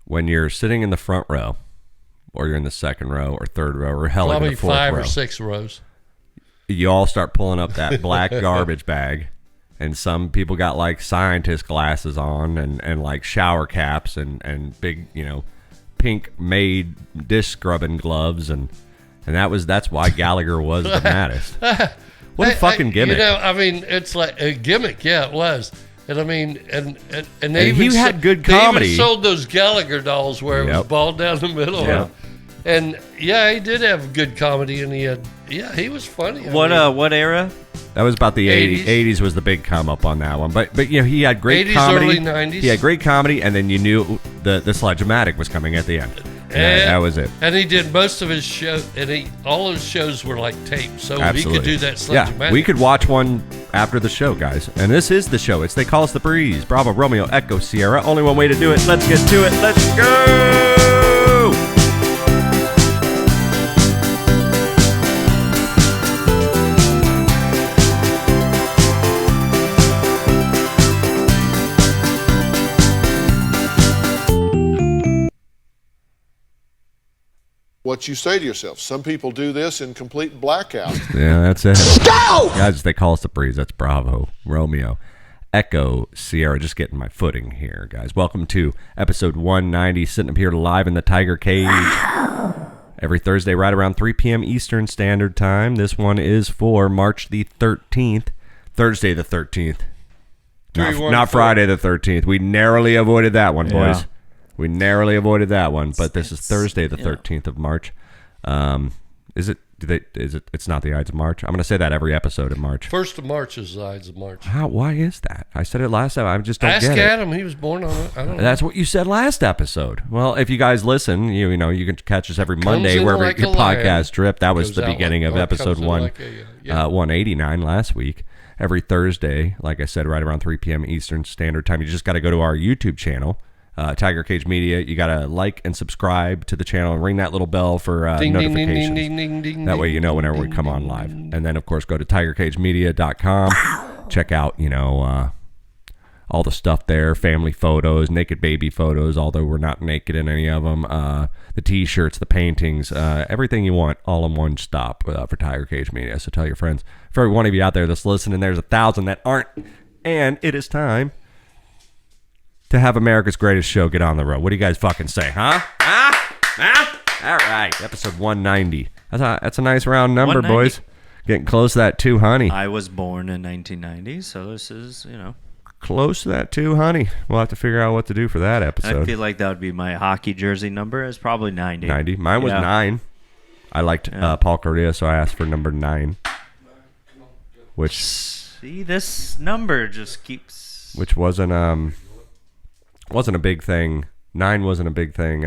when you're sitting in the front row, or you're in the second row, or third row, or hell, probably even the fourth 5 row, or 6 rows. you all start pulling up that black garbage bag, and some people got like scientist glasses on, and like shower caps, and big, pink made dish scrubbing gloves, and that's why Gallagher was the maddest. What a fucking gimmick! It's like a gimmick. Yeah, it was. And I mean, and they even he had good comedy. They even sold those Gallagher dolls where it was bald down the middle. Yeah. And yeah, he did have good comedy, and he was funny. What era? That was about the 80s. 80s was the big come up on that one. But he had great 80s, comedy. early 90s. He had great comedy, and then you knew the Sledge-O-Matic was coming at the end. That was it. And he did most of his show, and all his shows were like taped, so Absolutely. he could do that Sledge-O-Matic. Yeah, we could watch one after the show, guys. And this is the show. They call us The Breeze. Bravo, Romeo, Echo, Sierra. Only one way to do it. Let's get to it. Let's go! What you say to yourself. Some people do this in complete blackout. Yeah, that's it. Go! Guys, they call us The Breeze. That's Bravo, Romeo, Echo, Sierra. Just getting my footing here, guys. Welcome to episode 190, sitting up here live in the Tiger Cage. Every Thursday, right around 3 p.m. Eastern Standard Time. This one is for March the 13th. Thursday the 13th. Not Friday the 13th. We narrowly avoided that one, boys. Yeah. We narrowly avoided that one, but this is Thursday, the 13th of March. Is it? It's not the Ides of March. I'm going to say that every episode in March. 1st of March is the Ides of March. Why is that? I said it last time. I just don't get it. Ask Adam. He was born on it. I don't know. That's what you said last episode. Well, if you guys listen, you can catch us every Monday wherever your podcast drip. That was the beginning of episode 189 last week. Every Thursday, like I said, right around 3 p.m. Eastern Standard Time. You just got to go to our YouTube channel. Tiger Cage Media. You got to like and subscribe to the channel and ring that little bell for notifications. That way you know whenever we come on live. And then, of course, go to tigercagemedia.com. Check out, all the stuff there, family photos, naked baby photos, although we're not naked in any of them, the T-shirts, the paintings, everything you want, all in one stop for Tiger Cage Media. So tell your friends. For every one of you out there that's listening, there's 1,000 that aren't. And it is time to have America's Greatest Show get on the road. What do you guys fucking say, huh? All right, episode 190. That's a nice round number, boys. Getting close to that 2, honey. I was born in 1990, so this is, Close to that 2, honey. We'll have to figure out what to do for that episode. I feel like that would be my hockey jersey number. It's probably 90. 90. Mine was 9. I liked Paul Correa, so I asked for number 9. Which... See, this number just keeps... Which wasn't a big thing. 9 wasn't a big thing,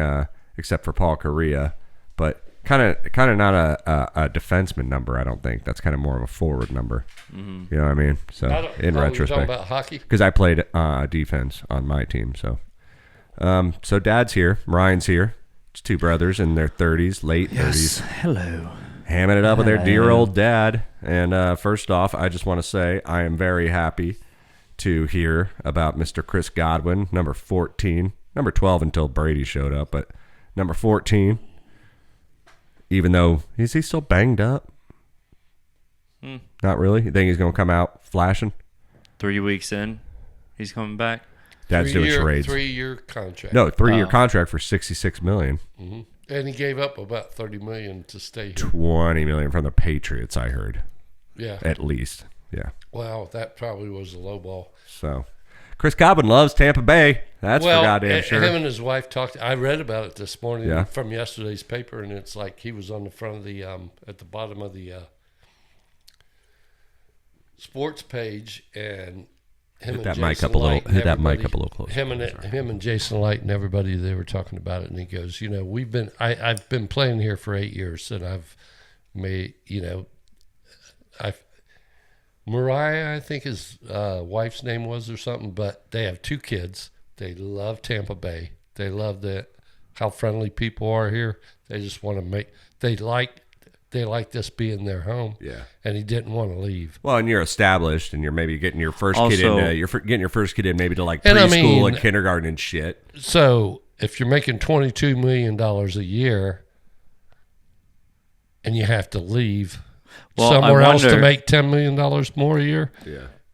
except for Paul Correa, but kind of not a defenseman number. I don't think that's kind of more of a forward number. Mm-hmm. You know what I mean? So in retrospect, you're talking about hockey, because I played defense on my team. So Dad's here, Ryan's here. It's 2 brothers in their 30s, late 30s. Hello. Hamming it up with their dear old dad. And first off, I just want to say I am very happy to hear about Mr. Chris Godwin, number 14. Number 12 until Brady showed up, but number 14, even though, is he still banged up? Not really? You think he's going to come out flashing? 3 weeks in, he's coming back? Dad's doing charades. 3-year contract. No, 3-year contract for $66 million. Mm-hmm. And he gave up about $30 million to stay here. $20 million from the Patriots, I heard. Yeah. At least, yeah. Wow, that probably was a low ball. So, Chris Godwin loves Tampa Bay. That's for goddamn sure. Him and his wife talked. I read about it this morning from yesterday's paper, and it's like he was on the front of the, at the bottom of the sports page, and him hit and that mic Jason up a little. Light Hit that mic up a little closer. Him and Jason Light and everybody, they were talking about it, and he goes, I've been playing here for 8 years, and I've made, Mariah, I think his wife's name was or something, but they have 2 kids. They love Tampa Bay. They love how friendly people are here. They just want to they like this being their home. Yeah. And he didn't want to leave. Well, and you're established, and you're maybe getting your first kid in. You're getting your first kid in maybe to like preschool and kindergarten and shit. So if you're making $22 million a year and you have to leave somewhere else to make $10 million more a year,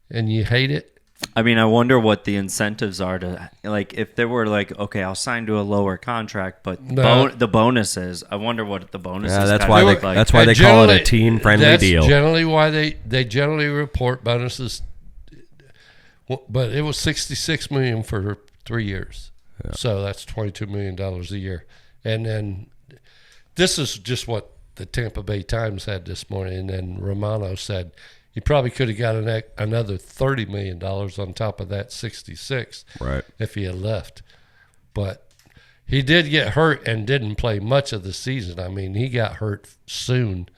and you hate it. I mean, I wonder what the incentives are to, like, if they were like, okay, I'll sign to a lower contract, but the bonuses, I wonder what the bonuses. Yeah, that's kinda why look they like. that's why they call it a team friendly deal. That's generally why they generally report bonuses. But it was $66 million for 3 years, so that's $22 million a year. And then this is just what the Tampa Bay Times had this morning. And then Romano said he probably could have got another $30 million on top of that 66, right, if he had left. But he did get hurt and didn't play much of the season. I mean, he got hurt soon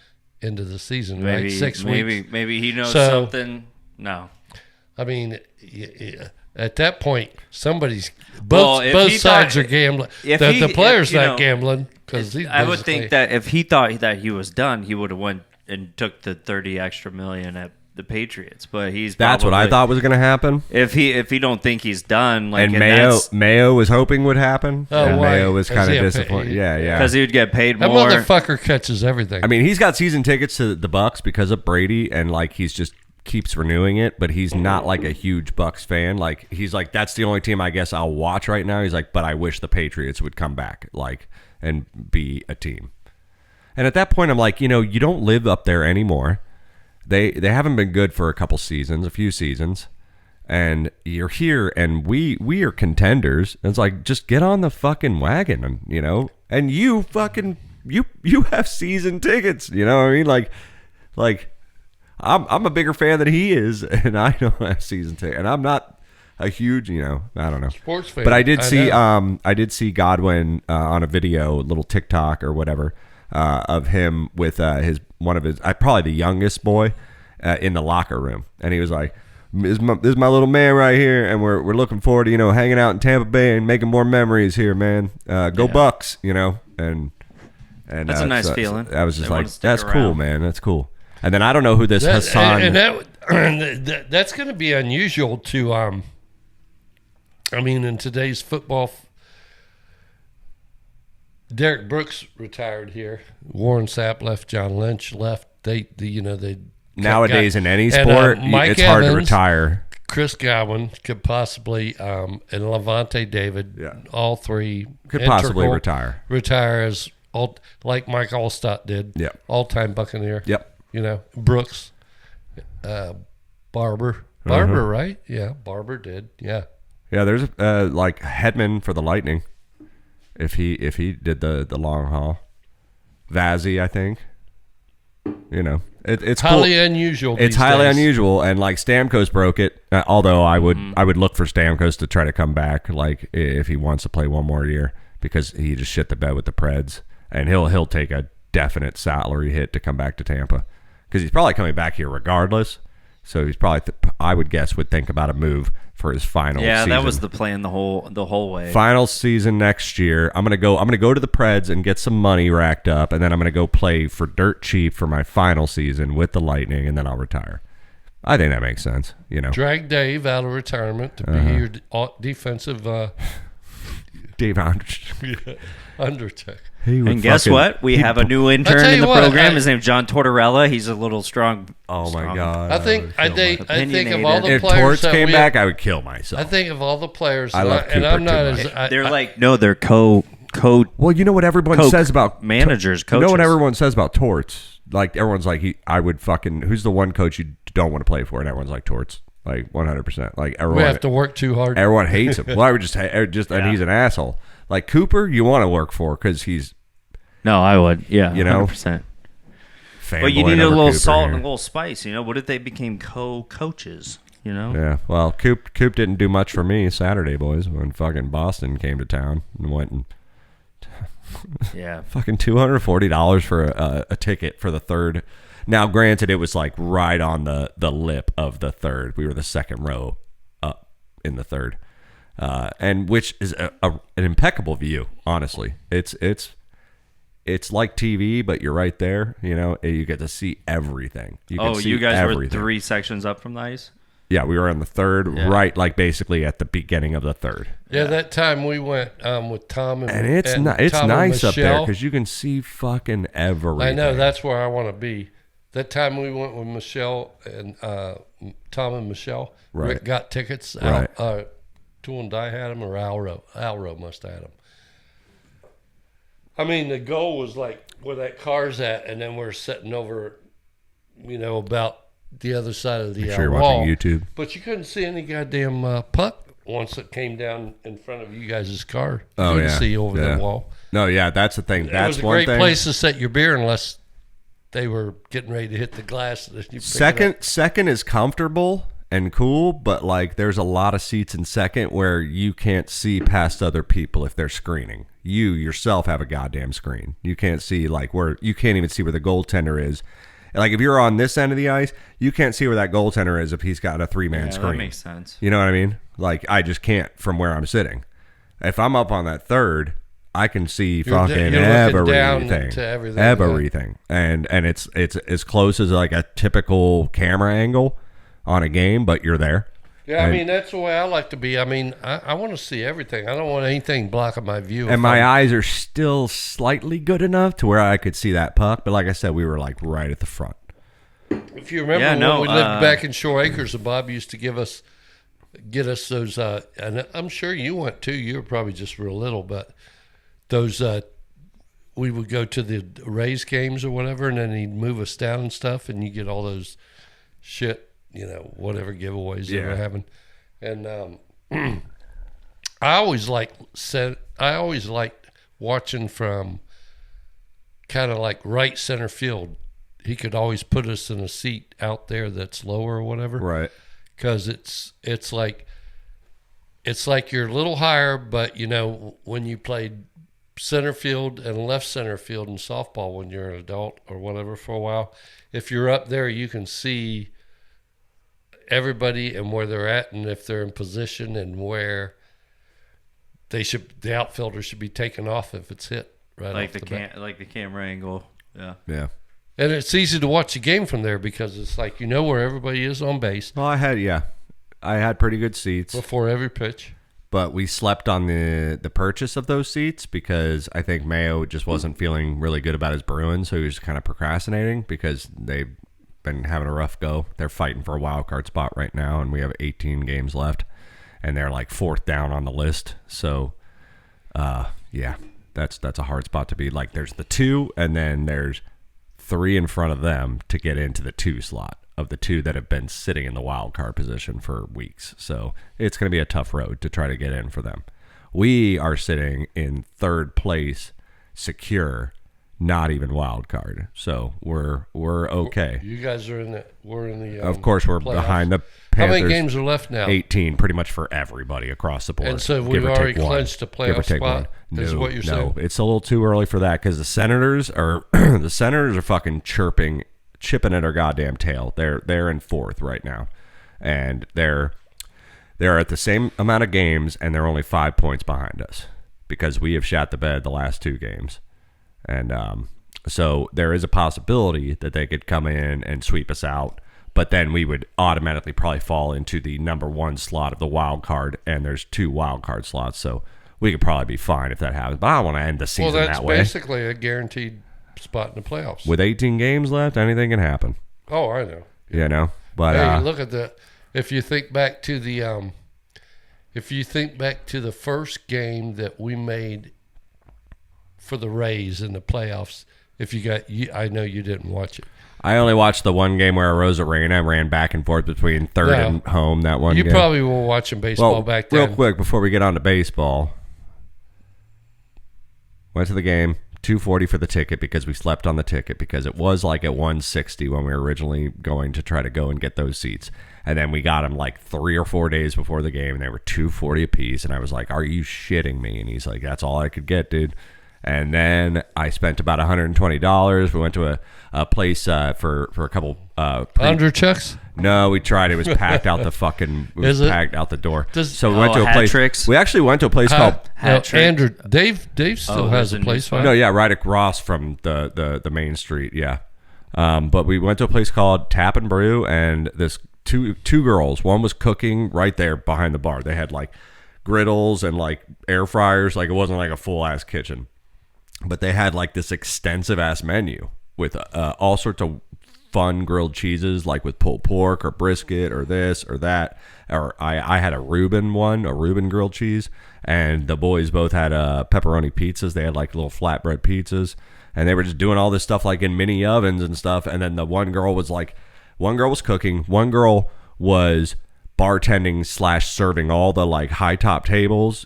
into the season, right? 6 weeks. Maybe he knows something. No. I mean, at that point, somebody's both sides are gambling. The player's not gambling because I would think that if he thought that he was done, he would have went and took the 30 extra million at the Patriots. But that's what I thought was going to happen. If he don't think he's done, like, and Mayo was hoping would happen. Oh, Mayo was kind of disappointed. Yeah, because he would get paid more. That motherfucker catches everything. I mean, he's got season tickets to the Bucks because of Brady, and like he's just keeps renewing it, but he's not like a huge Bucks fan. Like, he's like, that's the only team I guess I'll watch right now. He's like, but I wish the Patriots would come back, like, and be a team. And at that point, I'm like, you don't live up there anymore. They haven't been good for a few seasons, and you're here, and we are contenders. And it's like, just get on the fucking wagon, and and you fucking you have season tickets. You know what I mean? Like. I'm a bigger fan than he is, and I don't have season ticket, and I'm not a huge, I don't know, sports fan. But I did see Godwin on a video, a little TikTok or whatever, of him with probably the youngest boy in the locker room, and he was like, "This is my little man right here, and we're looking forward to hanging out in Tampa Bay and making more memories here, man. Go Bucks, and that's a nice feeling. I was just like, that's cool, man. That's cool." And then I don't know who this Hassan... that's going to be unusual to... I mean, in today's football... Derek Brooks retired here. Warren Sapp left. John Lynch left. Nowadays, in any sport, it's hard to retire. Chris Godwin could possibly... and Levante David, all three... Could possibly retire. Retire as... like Mike Allstott did. Yep. All-time Buccaneer. Yep. Brooks, Barber, right? Yeah, Barber did. Yeah. Yeah, there's like Hedman for the Lightning. If he did the long haul, Vazzy, I think. It's highly cool. Unusual. It's highly unusual, and like Stamkos broke it. Although I would look for Stamkos to try to come back, like if he wants to play one more year, because he just shit the bed with the Preds, and he'll take a definite salary hit to come back to Tampa. Because he's probably coming back here regardless, so he's probably I would guess would think about a move for his final season. Yeah, that was the plan the whole way. Final season next year. I'm gonna go to the Preds and get some money racked up, and then I'm gonna go play for dirt cheap for my final season with the Lightning, and then I'll retire. I think that makes sense. Drag Dave out of retirement to be your defensive Dave Undertaker. And guess what? We have a new intern in the program. His name's John Tortorella. He's a little strong. Oh my god! I think of all the if players Torts that came back, I would kill myself. I think of all the players, I love Cooper I'm not too as. They're they're co. Well, you know what everyone says about managers, coaches. You know what everyone says about Torts? Like everyone's like, I would fucking. Who's the one coach you don't want to play for? And everyone's like Torts. Like 100%. Like everyone. We have to work too hard. Everyone hates him. Well, I would and he's an asshole. Like Cooper, you want to work for because he's. No, I would. Yeah, 100%. But you need a little salt and a little spice. What if they became co-coaches? Yeah. Well, Coop didn't do much for me Saturday, boys, when fucking Boston came to town and went and. Yeah. Fucking $240 for a ticket for the third. Now, granted, it was like right on the lip of the third. We were the second row up in the third, and which is an impeccable view. Honestly, it's like TV, but you're right there. You get to see everything. You guys were 3 sections up from the ice. Yeah, we were on the third, Yeah. right, like basically at the beginning of the third. Yeah, that time we went with Tom And it's it's Tom and nice up there Michelle. because you can see fucking everything. I know, that's where I want to be. That time we went with Michelle and Tom and Michelle. Right. Rick got tickets. Right. Tool and Die had them, or Alro must have had them. I mean, the goal was like where that car's at, and then we're sitting over, about the other side of the Make sure you're wall. watching YouTube. But you couldn't see any goddamn puck once it came down in front of you guys' car. You Oh, couldn't yeah. see over Yeah. the wall. No, yeah, that's the thing. It That's was a one great thing. place to set your beer unless they were getting ready to hit the glass. And you pick it up. Second is comfortable and cool, but like there's a lot of seats in second where you can't see past other people if they're screening. You yourself have a goddamn screen. You can't see you can't even see where the goaltender is. Like if you're on this end of the ice, you can't see where that goaltender is if he's got a 3-man screen. That makes sense. You know what I mean? Like I just can't from where I'm sitting. If I'm up on that third, I can see fucking you're looking down everything, to everything, everything, and it's as close as like a typical camera angle on a game, but you're there. Yeah, I mean, that's the way I like to be. I mean, I want to see everything. I don't want anything blocking my view. And my eyes are still slightly good enough to where I could see that puck, but like I said, we were like right at the front. If you remember when we lived back in Shore Acres, and Bob used to get us those, and I'm sure you went too. You were probably just real little, but those, we would go to the Rays games or whatever, and then he'd move us down and stuff, and you get all those shit, whatever giveaways they were having. And I always liked watching from kind of like right center field. He could always put us in a seat out there that's lower or whatever. Right. Because it's like you're a little higher, but when you played center field and left center field in softball when you're an adult or whatever for a while, if you're up there, you can see everybody and where they're at, and if they're in position, and where the outfielder should be taken off if it's hit right Like off the bat. like the camera angle. Yeah. Yeah. And it's easy to watch the game from there because it's like where everybody is on base Well, I had pretty good seats, before every pitch. but we slept on the purchase of those seats because I think Mayo just wasn't feeling really good about his Bruins, so he was kind of procrastinating because they've been having a rough go. They're fighting for a wild card spot right now, and we have 18 games left, and they're like fourth down on the list. So, yeah, that's a hard spot to be. Like, there's the 2, and then there's 3 in front of them to get into the 2 slot of the 2 that have been sitting in the wild card position for weeks. So it's going to be a tough road to try to get in for them. We are sitting in third place, secure, not even wild card. So we're okay. You guys are we're in the Of course, we're playoffs. behind the How Panthers. many games are left now? 18, pretty much for everybody across the board. And so give we've or already take one. clinched a Give or playoff take spot? one. Is No, what you're no, saying? it's a little too early for that because the Senators are fucking chipping at our goddamn tail. They're in fourth right now, and they're at the same amount of games, and they're only 5 points behind us because we have shot the bed the last 2 games, and so there is a possibility that they could come in and sweep us out. But then we would automatically probably fall into the number 1 slot of the wild card, and there's 2 wild card slots, so we could probably be fine if that happens. But I don't want to end the season Well, that's that way. basically a guaranteed spot in the playoffs. With 18 games left, anything can happen. Oh, I know. You know, but Hey, look at the. If you think back to the, first game that we made for the Rays in the playoffs, I know you didn't watch it. I only watched the one game where Rosarena ran back and forth between third and home. That one. You game. probably were watching baseball back then. Real quick before we get on to baseball, went to the game. $240 for the ticket because we slept on the ticket because it was like at $160 when we were originally going to try to go and get those seats. And then we got them like 3 or 4 days before the game, and they were $240 a piece. And I was like, "Are you shitting me?" And he's like, "That's all I could get, dude." And then I spent about $120. We went to a place for a couple. Under Chucks? No, we tried. It was packed out the fucking. It was packed out the door. So we went to a Hat place. Tricks? We actually went to a place called. Hat Trick. Andrew, Dave still has a place. No, yeah, right across from the main street. Yeah, but we went to a place called Tap and Brew, and this two girls. One was cooking right there behind the bar. They had like griddles and like air fryers. Like it wasn't like a full ass kitchen, but they had like this extensive ass menu with all sorts of fun grilled cheeses, like with pulled pork or brisket or this or that. Or I had a Reuben grilled cheese, and the boys both had pepperoni pizzas. They had like little flatbread pizzas, and they were just doing all this stuff like in mini ovens and stuff. And then the one girl was cooking, one girl was bartending / serving all the like high top tables,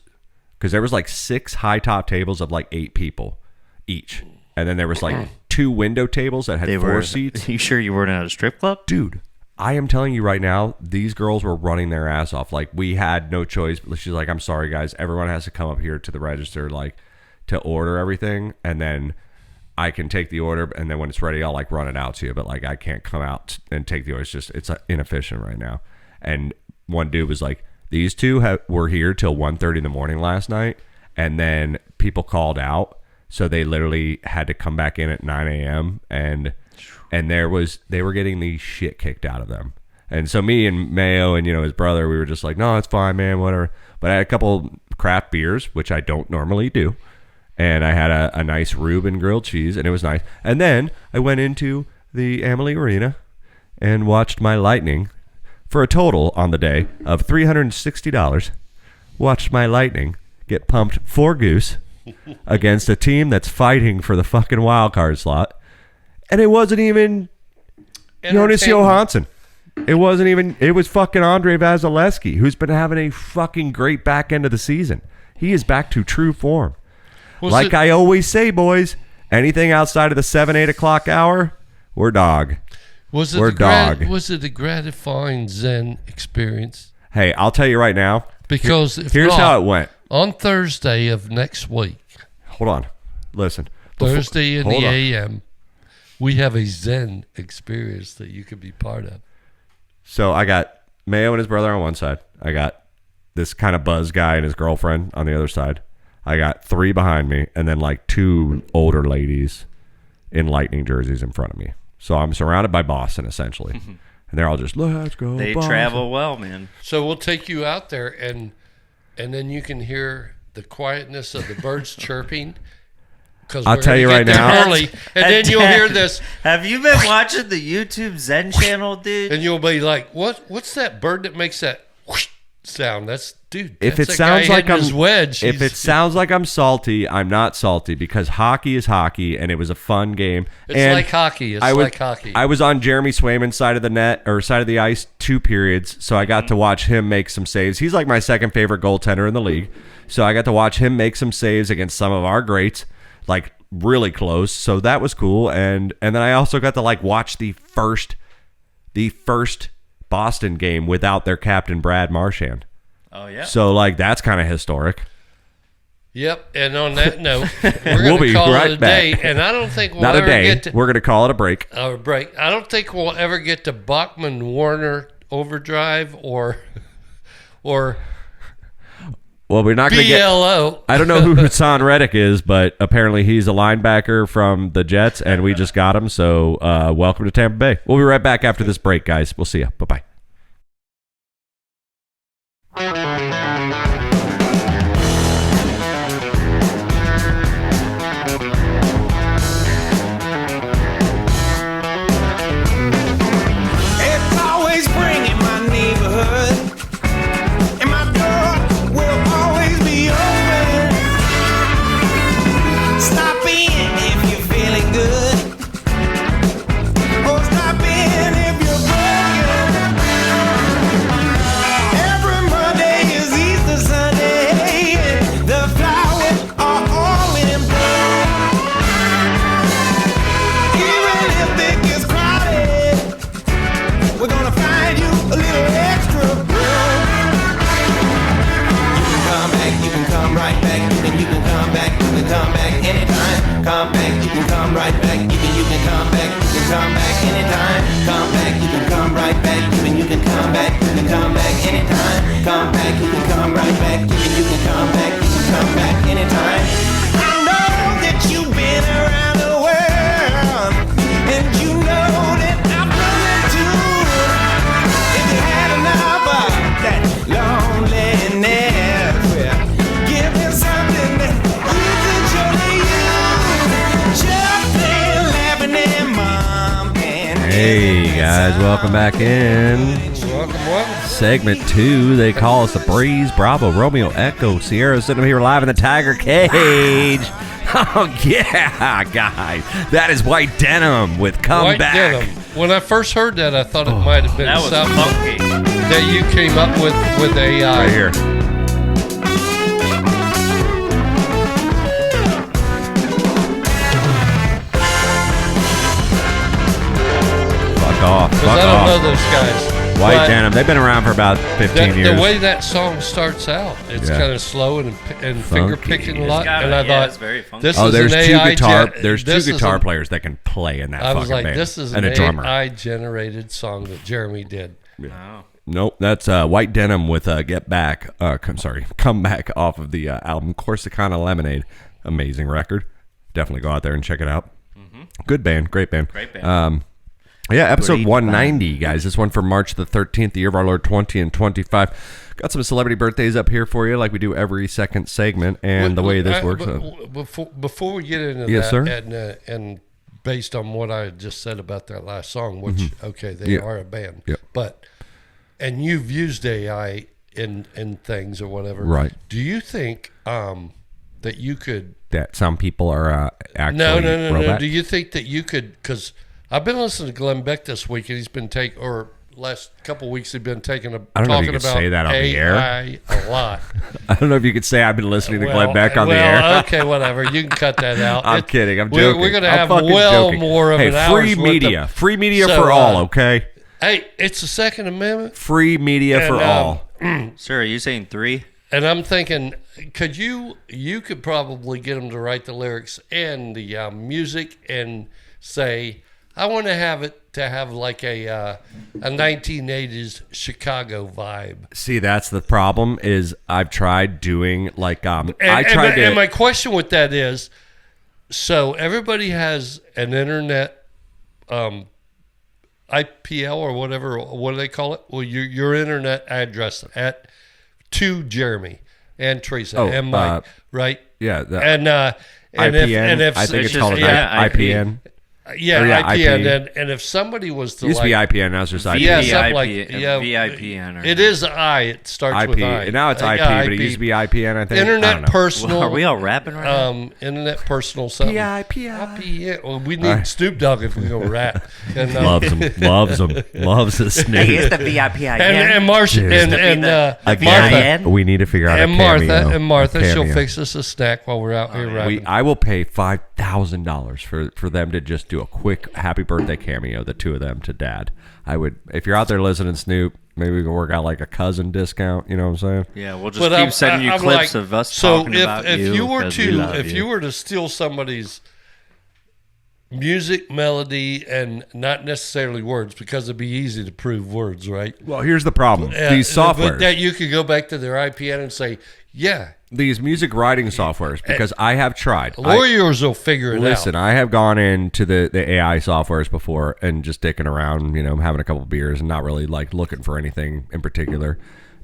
because there was like 6 high top tables of like 8 people each, and then there was like 2 window tables that had 4 seats. You sure you weren't at a strip club? Dude, I am telling you right now, these girls were running their ass off. Like, we had no choice. She's like, I'm sorry, guys. Everyone has to come up here to the register, like, to order everything. And then I can take the order. And then when it's ready, I'll, like, run it out to you. But, like, I can't come out and take the order. It's inefficient right now. And one dude was like, these two were here till 1:30 in the morning last night. And then people called out. So they literally had to come back in at 9 a.m. And they were getting the shit kicked out of them. And so me and Mayo and, his brother, we were just like, no, it's fine, man, whatever. But I had a couple craft beers, which I don't normally do. And I had a nice Reuben grilled cheese, and it was nice. And then I went into the Amalie Arena and watched my Lightning for a total on the day of $360. Watched my Lightning get pumped 4 goose against a team that's fighting for the fucking wild card slot. And it wasn't even Jonas Johansson. It was fucking Andre Vasilevsky, who's been having a fucking great back end of the season. He is back to true form. I always say, boys, anything outside of the 7-8 o'clock hour, we're dog. Was it a gratifying Zen experience? Hey, I'll tell you right now. Because here's how it went. On Thursday of next week. Hold on. Listen. Thursday in the AM, we have a Zen experience that you could be part of. So I got Mayo and his brother on one side. I got this kind of buzz guy and his girlfriend on the other side. I got 3 behind me, and then like 2 older ladies in Lightning jerseys in front of me. So I'm surrounded by Boston, essentially. And they're all just, let's go, They Boston. travel well, man. So we'll take you out there, and then you can hear the quietness of the birds chirping. I'll tell you right now. Early, and then you'll hear this. Have you been watching the YouTube Zen channel, dude? And you'll be like, what's that bird that makes that whoosh sound? That's, dude, If that's it sounds like I'm his wedge. If it sounds like I'm salty, I'm not salty, because hockey is hockey, and it was a fun game. It's like hockey. Like hockey. I was on Jeremy Swayman's side of the net, or side of the ice, 2 periods, so I got to watch him make some saves. He's like my second favorite goaltender in the league, so I got to watch him make some saves against some of our greats, like really close. So that was cool, and then I also got to like watch the first Boston game without their captain Brad Marchand. Oh yeah. So like that's kind of historic. Yep. And on that note, we're going to call it a day. And I don't think we'll ever get to... We're going to call it a break. A break. I don't think we'll ever get to Bachman, Warner, Overdrive, or well, we're not going to get... BLO. I don't know who Hassan Reddick is, but apparently he's a linebacker from the Jets, and we just got him. So welcome to Tampa Bay. We'll be right back after this break, guys. We'll see you. Bye-bye. Come back, you can come right back. You can come back, you can come back anytime. Come back, you can come right back. You can come back, you can come back anytime. Come back, you can come right back. You can come back, you can come back anytime. I know that you've been around the world, and you know that I've done it too. If you guys, welcome back in. Welcome. Segment 2, they call us the Breeze, Bravo, Romeo, Echo, Sierra, sitting here live in the Tiger Cage. Oh, yeah, guys. That is White Denim with Come White Back. Denim. When I first heard that, I thought it might have been That was something funky. that you came up with AI. Right here. Fuck off. Because Fuck I don't off. know those guys. White But Denim. They've been around for about 15 years. The way that song starts out, it's Yeah. kind of slow and finger picking a lot. got And it. I Yeah, thought, it's very funky. this Oh, is there's an two AI guitar. gen- There's two this is guitar an- players that can play in that I was fucking like, band, this is and an a drummer. AI generated song that Jeremy did. Oh. Nope, that's White Denim with Get Back. Come Back off of the album Corsicana Lemonade. Amazing record. Definitely go out there and check it out. Good band, great band. Great band. Yeah, episode Great 190, guys. This one for March the 13th, the year of our Lord 20 and 25. Got some celebrity birthdays up here for you, like we do every second segment. And the way this works. Before we get into Yes, that, sir. and based on what I just said about that last song, which okay, they Yeah. are a band, Yeah. but and you've used AI in things or whatever, Right. Do you think that you could? That some people are actually No. robots? Do you think that you could? Because I've been listening to Glenn Beck this week, and he's been last couple weeks he's been talking I don't know if you talking could about say that on the air. AI a lot. I don't know if you could say I've been listening to Glenn Well, Beck on the air. Okay, whatever. You can cut that out. I'm kidding. I'm We're joking. going to I'm have fucking well joking. more of hey, an hour's free worth media. of- Free media So, for all, okay? Hey, it's the Second Amendment, Free media And, for all. Sir, are you saying 3? and I'm thinking, could you could probably get them to write the lyrics and the music and say, I want to have like a 1980s Chicago vibe. See, that's the problem is I've tried doing like And my question with that is, so everybody has an internet IPL or whatever, what do they call it? Well, your internet address to Jeremy and Teresa and Mike, right? yeah, the And IPN. if I think it's just- called an yeah, IPN. yeah, or yeah, IPN, IP. and if somebody was to It used to like, be IPN, now it's just IP. Yeah, something like VIPN. Or it is I. It starts IP. with I. And now it's IP, Yeah, but it used to be IPN, I think. I don't Internet know. personal. Are we all rapping right now? Internet personal something. IPN. Well, we need Snoop Dogg if we're gonna rap. And, Loves them. Loves the snake. the VIPN. and Marcia Cheers. and Martha Again? We need to figure out and a Martha cameo. and Martha. A She'll cameo. fix us a snack while we're out here rapping. I will pay $5,000 for them to just do a quick happy birthday cameo, the two of them to Dad. I would, if you're out there listening, Snoop, maybe we can work out like a cousin discount. You know what I'm saying? Yeah, we'll just But keep sending you I'm clips like, of us so talking about if you. you were 'cause we to love if you were to steal somebody's music melody and not necessarily words, because it'd be easy to prove words, right? Well, here's the problem. These But softwares, that you could go back to their IPN and say, yeah, these music writing softwares, because I have tried. lawyers will figure it Listen, out. I have gone into the AI softwares before and just dicking around, having a couple beers and not really like looking for anything in particular.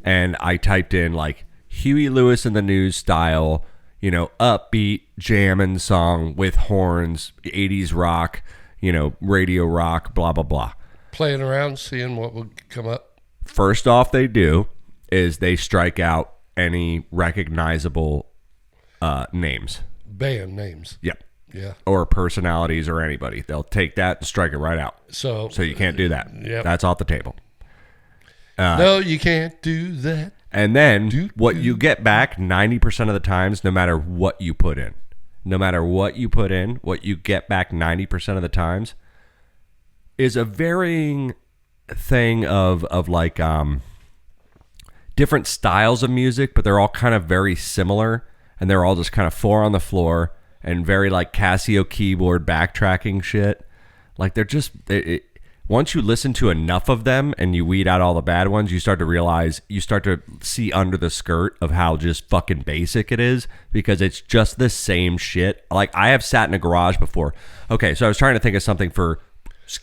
And I typed in like Huey Lewis and the News style, upbeat jamming song with horns, 80s rock, radio rock, blah, blah, blah. Playing around, seeing what would come up. First off, they do is they strike out any recognizable names. Band names. Yep. Yeah. Or personalities or anybody. They'll take that and strike it right out. So So you can't do that. Yep. That's off the table. no, you can't do that. And then what you get back 90% of the times, no matter what you put in, what you get back 90% of the times is a varying thing of like different styles of music, but they're all kind of very similar, and they're all just kind of 4 on the floor and very like Casio keyboard backtracking shit. Like they're just once you listen to enough of them and you weed out all the bad ones, you start to see under the skirt of how just fucking basic it is, because it's just the same shit. Like I have sat in a garage before. Okay, so I was trying to think of something for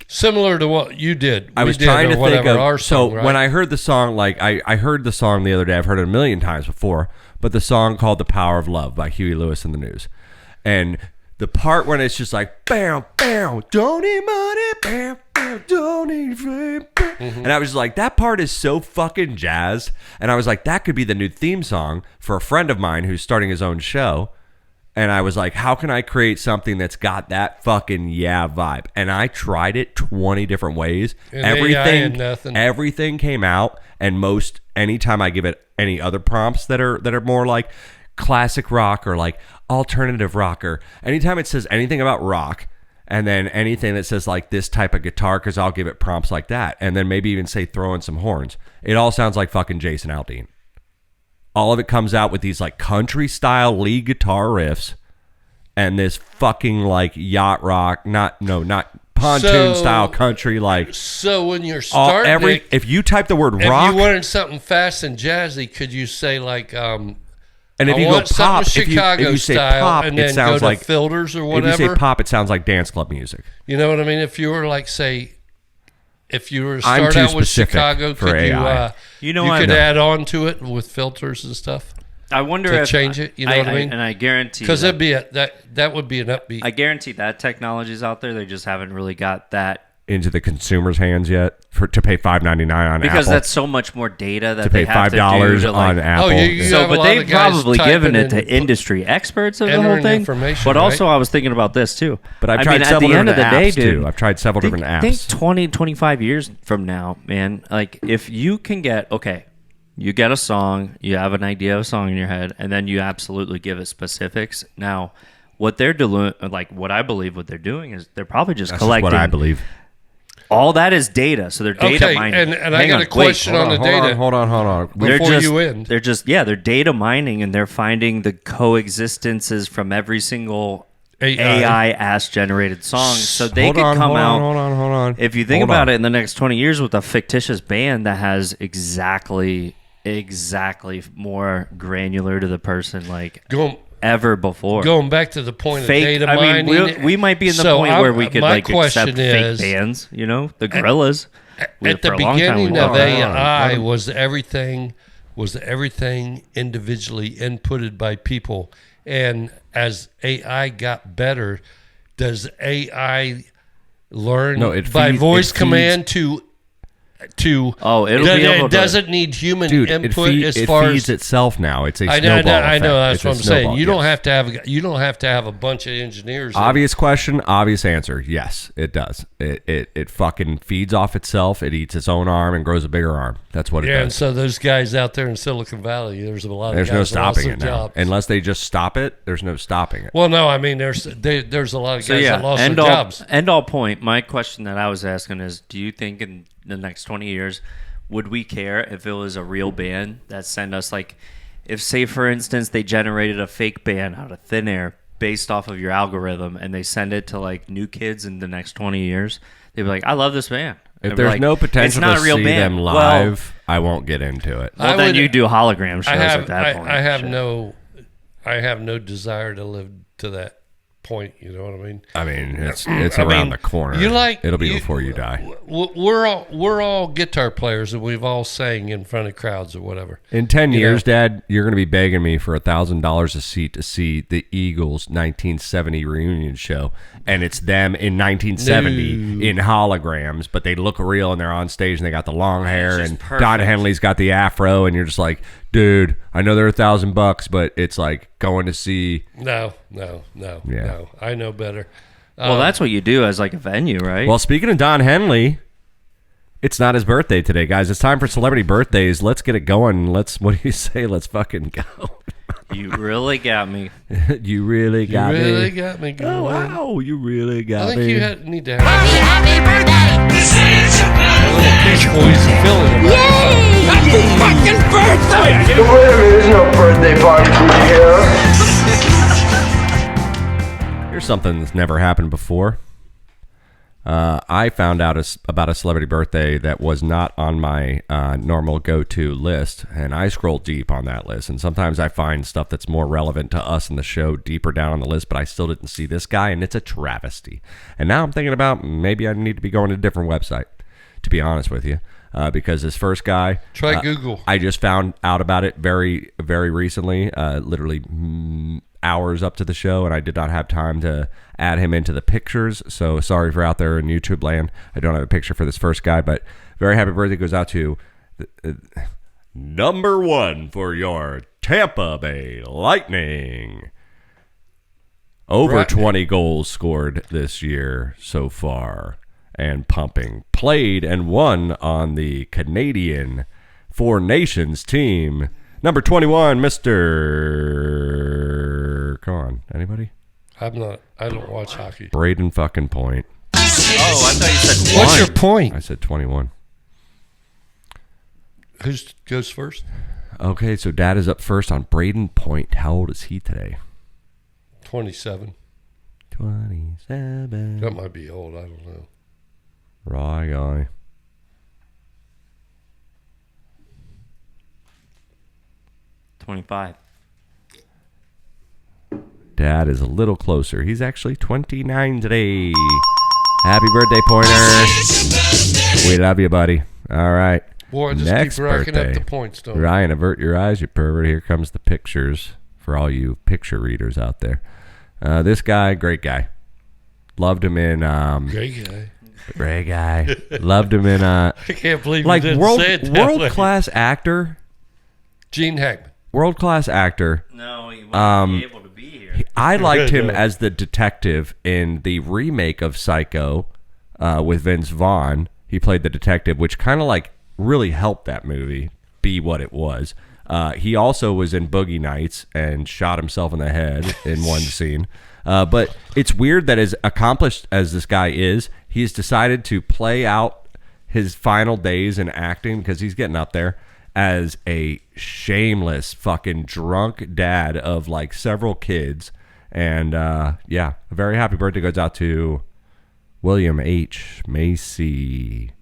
Similar to what you did. I was did, trying or to whatever, think of our song, so right? when I heard the song, like I heard the song the other day. I've heard it a million times before, but the song called "The Power of Love" by Huey Lewis and the News, and the part when it's just like bam bam, don't need money, bam bam, don't even. And I was like, that part is so fucking jazzed. And I was like, that could be the new theme song for a friend of mine who's starting his own show. And I was like, how can I create something that's got that fucking vibe? And I tried it 20 different ways. And AI and nothing. Everything came out. And anytime I give it any other prompts that are more like classic rock or like alternative rock, or anytime it says anything about rock, and then anything that says like this type of guitar, because I'll give it prompts like that, and then maybe even say throw in some horns, it all sounds like fucking Jason Aldean. All of it comes out with these like country style lead guitar riffs and this fucking like yacht rock, not pontoon style country, like. So when you're starting, if you type the word if rock, you wanted something fast and jazzy, could you say like, and if you go pop, Chicago if you say style, pop, and then it sounds go to like filters or whatever. If you say pop, it sounds like dance club music. You know what I mean? If you were like, say, if you were to I'm start too out with specific Chicago, for could AI. you could add on to it with filters and stuff? I wonder to if change it. You know what I mean? And I guarantee because it'd be that would be an upbeat. I guarantee that technology's out there. They just haven't really got that into the consumer's hands yet to pay $5.99 on because Apple. that's so much more data that to pay they have $5 to do on Apple. But they've probably given it to industry experts of the whole thing. But also, I was thinking about this too. But I've tried several different apps too. I've tried several different apps. Think 20, 25 years from now, man. Like if you can get you get a song, you have an idea of a song in your head, and then you absolutely give it specifics. Now, what they're doing, like what I believe what they're doing is they're probably just collecting. What I believe. All that is data, so they're data mining. And I got a question on the data. Hold on. They're data mining, and they're finding the coexistences from every single AI-ass generated song, so they could come out. Hold on. If you think about it, in the next 20 years, with a fictitious band that has exactly more granular to the person, like ever before. Going back to the point fake, of data mining, we might be in the point where we could like accept fake bands. You know, the Gorillas. At the beginning of AI, was everything individually inputted by people, and as AI got better, does AI learn by voice command to it doesn't need human input as far as it feeds itself now. It's a snowball effect. I know that's what I'm saying. You don't have to have a bunch of engineers. Obvious question, obvious answer. Yes, it does. It fucking feeds off itself. It eats its own arm and grows a bigger arm. That's what it does. And so those guys out there in Silicon Valley, there's a lot of there's guys no stopping it now. jobs. Unless they just stop it, there's no stopping it. Well, no, I mean there's a lot of guys that lost their jobs. End all point. My question that I was asking is, do you think in the next 20 years, would we care if it was a real band that sent us, like, if, say, for instance, they generated a fake band out of thin air based off of your algorithm and they send it to, like, new kids in the next 20 years, they'd be like, I love this band. If there's no potential to see them live, I won't get into it. Well, then you do hologram shows at that point. I have no desire to live to that point. You know what I mean? I mean, it's around the corner. It'll be before you die. We're all guitar players, and we've all sang in front of crowds or whatever. In 10 years, Dad, you're going to be begging me for $1,000 a seat to see the Eagles' 1970 reunion show, and it's them in 1970 in holograms, but they look real and they're on stage and they got the long hair, and perfect. Don Henley's got the afro, and you're just like, dude, I know they're $1,000, but it's like going to see. No. I know better. Well, that's what you do as like a venue, right? Well, speaking of Don Henley, it's not his birthday today, guys. It's time for celebrity birthdays. Let's get it going. What do you say? Let's fucking go. You really got me. You really got me. You really got me going. Oh, wow. You really got me. I think you need to have Happy birthday. Yay! Happy fucking birthday! There's no birthday party here. Here's something that's never happened before. I found out about a celebrity birthday that was not on my normal go-to list, and I scrolled deep on that list, and sometimes I find stuff that's more relevant to us in the show deeper down on the list, but I still didn't see this guy, and it's a travesty. And now I'm thinking about maybe I need to be going to a different website, to be honest with you, because this first guy... Try Google. I just found out about it very, very recently, literally hours up to the show, and I did not have time to add him into the pictures. So sorry for out there in YouTube land. I don't have a picture for this first guy, but very happy birthday goes out to number 1 for your Tampa Bay Lightning. Over 20 goals scored this year so far and pumping. Played and won on the Canadian Four Nations team. Number 21, Mr. Come on, anybody? I don't watch hockey. Braden fucking Point. Oh, I thought you said What's one. your point? I said 21. Who goes first? Okay, so Dad is up first on Braden Point. How old is he today? 27. 27. That might be old. I don't know. Raw guy. $25. Dad is a little closer. He's actually 29 today. Happy birthday, Pointer. We love you, buddy. All right. Boy, just Next keep racking birthday. up the points, don't Ryan, avert your eyes, you pervert. Here comes the pictures for all you picture readers out there. This guy, great guy. Loved him in... Great guy. Great guy. Loved him in... I can't believe like you didn't say it that way. world-class actor. Gene Hackman. World-class actor. No, he wouldn't be able to be here. I liked him No. as the detective in the remake of Psycho with Vince Vaughn. He played the detective, which kind of like really helped that movie be what it was. He also was in Boogie Nights and shot himself in the head in one scene. But it's weird that as accomplished as this guy is, he's decided to play out his final days in acting, because he's getting up there, as a shameless fucking drunk dad of like several kids. And yeah, a very happy birthday goes out to William H. Macy.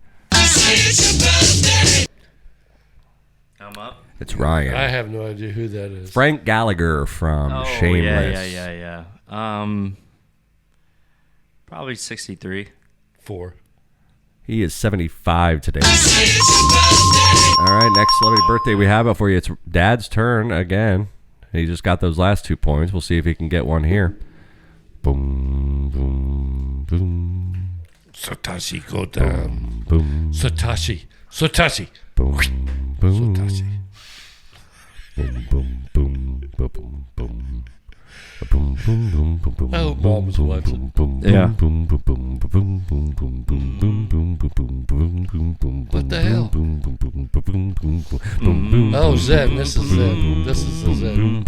I'm up. It's Ryan. I have no idea who that is. Frank Gallagher from Oh, Shameless. yeah. Probably 63. 4. He is 75 today. All right, next celebrity birthday we have for you. It's Dad's turn again. He just got those last 2 points. We'll see if he can get one here. Boom, boom, boom. Satoshi, go down. Boom, Satoshi. boom, boom. Satoshi. Boom, boom, boom, boom, boom, boom. Boom, boom, boom, boom, boom. I hope Mom was watching. Yeah. What the hell? Oh, Zen. This is Zen. This is the Zen.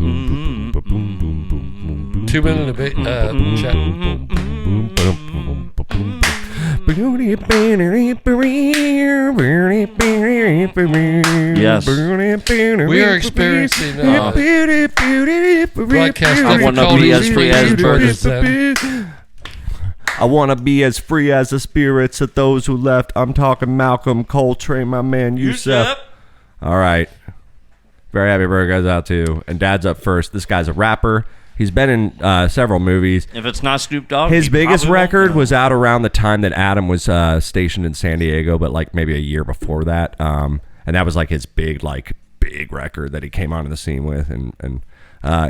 2 minute debate. Chat. Yes. We are experiencing broadcast I wanna be as free as birds. Zen. I want to be as free as the spirits of those who left. I'm talking Malcolm, Coltrane, my man, Yusef. All right. Very happy birthday goes out to. And Dad's up first. This guy's a rapper. He's been in several movies. If it's not Snoop Dogg, His he biggest probably won't record know. was out around the time that Adam was stationed in San Diego, but like maybe a year before that. And that was like his big record that he came onto the scene with. And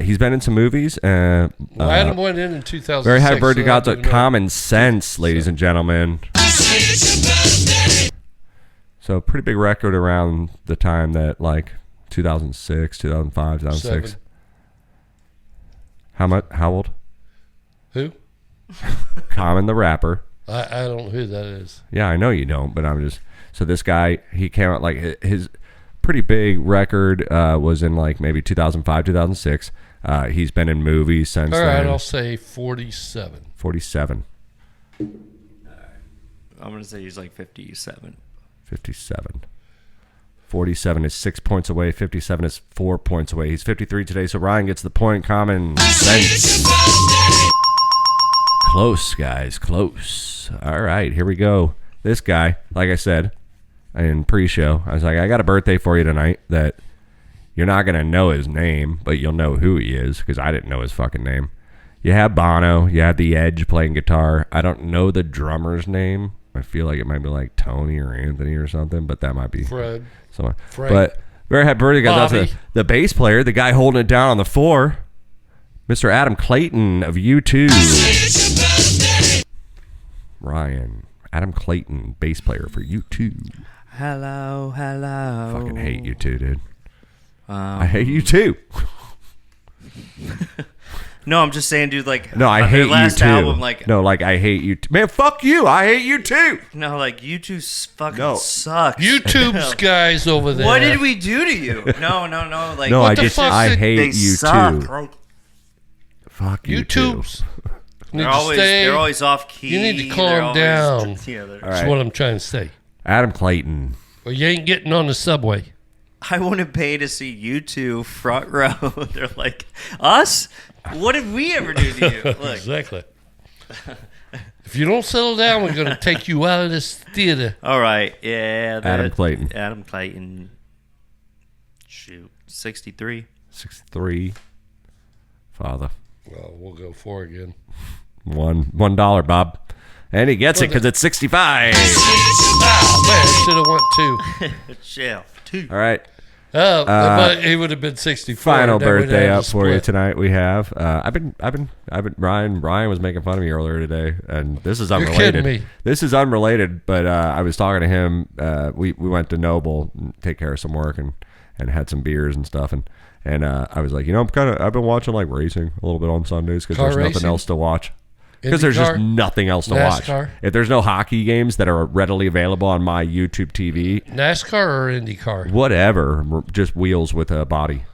he's been in some movies. Well, Adam went in 2006. Very happy birthday so goes I out to didn't know. Common Sense, ladies and gentlemen. So pretty big record around the time that like 2006, 2005, 2006. 7. How old? Who? Common the rapper. I don't know who that is. Yeah, I know you don't, but I'm just... So this guy, he came out like his pretty big record was in like maybe 2005, 2006. He's been in movies since All right, then. I'll say 47. 47, I'm gonna say he's like 57. 57. 47 is 6 points away. 57 is 4 points away. He's 53 today, so Ryan gets the point. Common Sense. Close, guys, close. All right, here we go. This guy, like I said in pre-show, I was like, I got a birthday for you tonight that you're not going to know his name, but you'll know who he is, because I didn't know his fucking name. You have Bono. You have The Edge playing guitar. I don't know the drummer's name. I feel like it might be like Tony or Anthony or something, but that might be Fred. someone. Frank. But very happy birthday, guys. That's Bobby. the bass player, the guy holding it down on the floor. Mr. Adam Clayton of U2. Ryan. Adam Clayton, bass player for U2. Hello. Fucking hate U2, dude. I hate you too. No, I'm just saying, dude. Like, No, I on hate their last you too. album, like, no, like I hate you. Man, fuck you. I hate you too. no, like U2 fucking No. sucks. YouTube's guys over there. What did we do to you? No. Like, No, What I the just fuck I did- hate they you suck. too. Like, Fuck you too. YouTube's need they're to always stay. they're always off key. You need to They're calm always- down. Yeah, they're- All That's right. what I'm trying to say. Adam Clayton. Well, you ain't getting on the subway. I wouldn't pay to see U2 front row. They're like, us? What did we ever do to you? Look, Exactly. If you don't settle down, we're going to take you out of this theater. all right, yeah. Adam Clayton. Adam Clayton. Shoot, 63. 63. Father. Well, we'll go for again. $1, Bob. And he gets it because it's 65. Oh, man, should have went 2. Shell. 2. All right. Oh, but he would have been 64. Final Then we'd birthday have up to for you split. tonight. We have. I've been. Ryan was making fun of me earlier today, and this is unrelated. kidding me. This is unrelated, but I was talking to him. We went to Noble, and take care of some work, and had some beers and stuff, and I was like, I've been watching like racing a little bit on Sundays because Car there's nothing racing? else to watch. Because there's just IndyCar? nothing else to watch. NASCAR? If there's no hockey games that are readily available on my YouTube TV, NASCAR or IndyCar? whatever, just wheels with a body.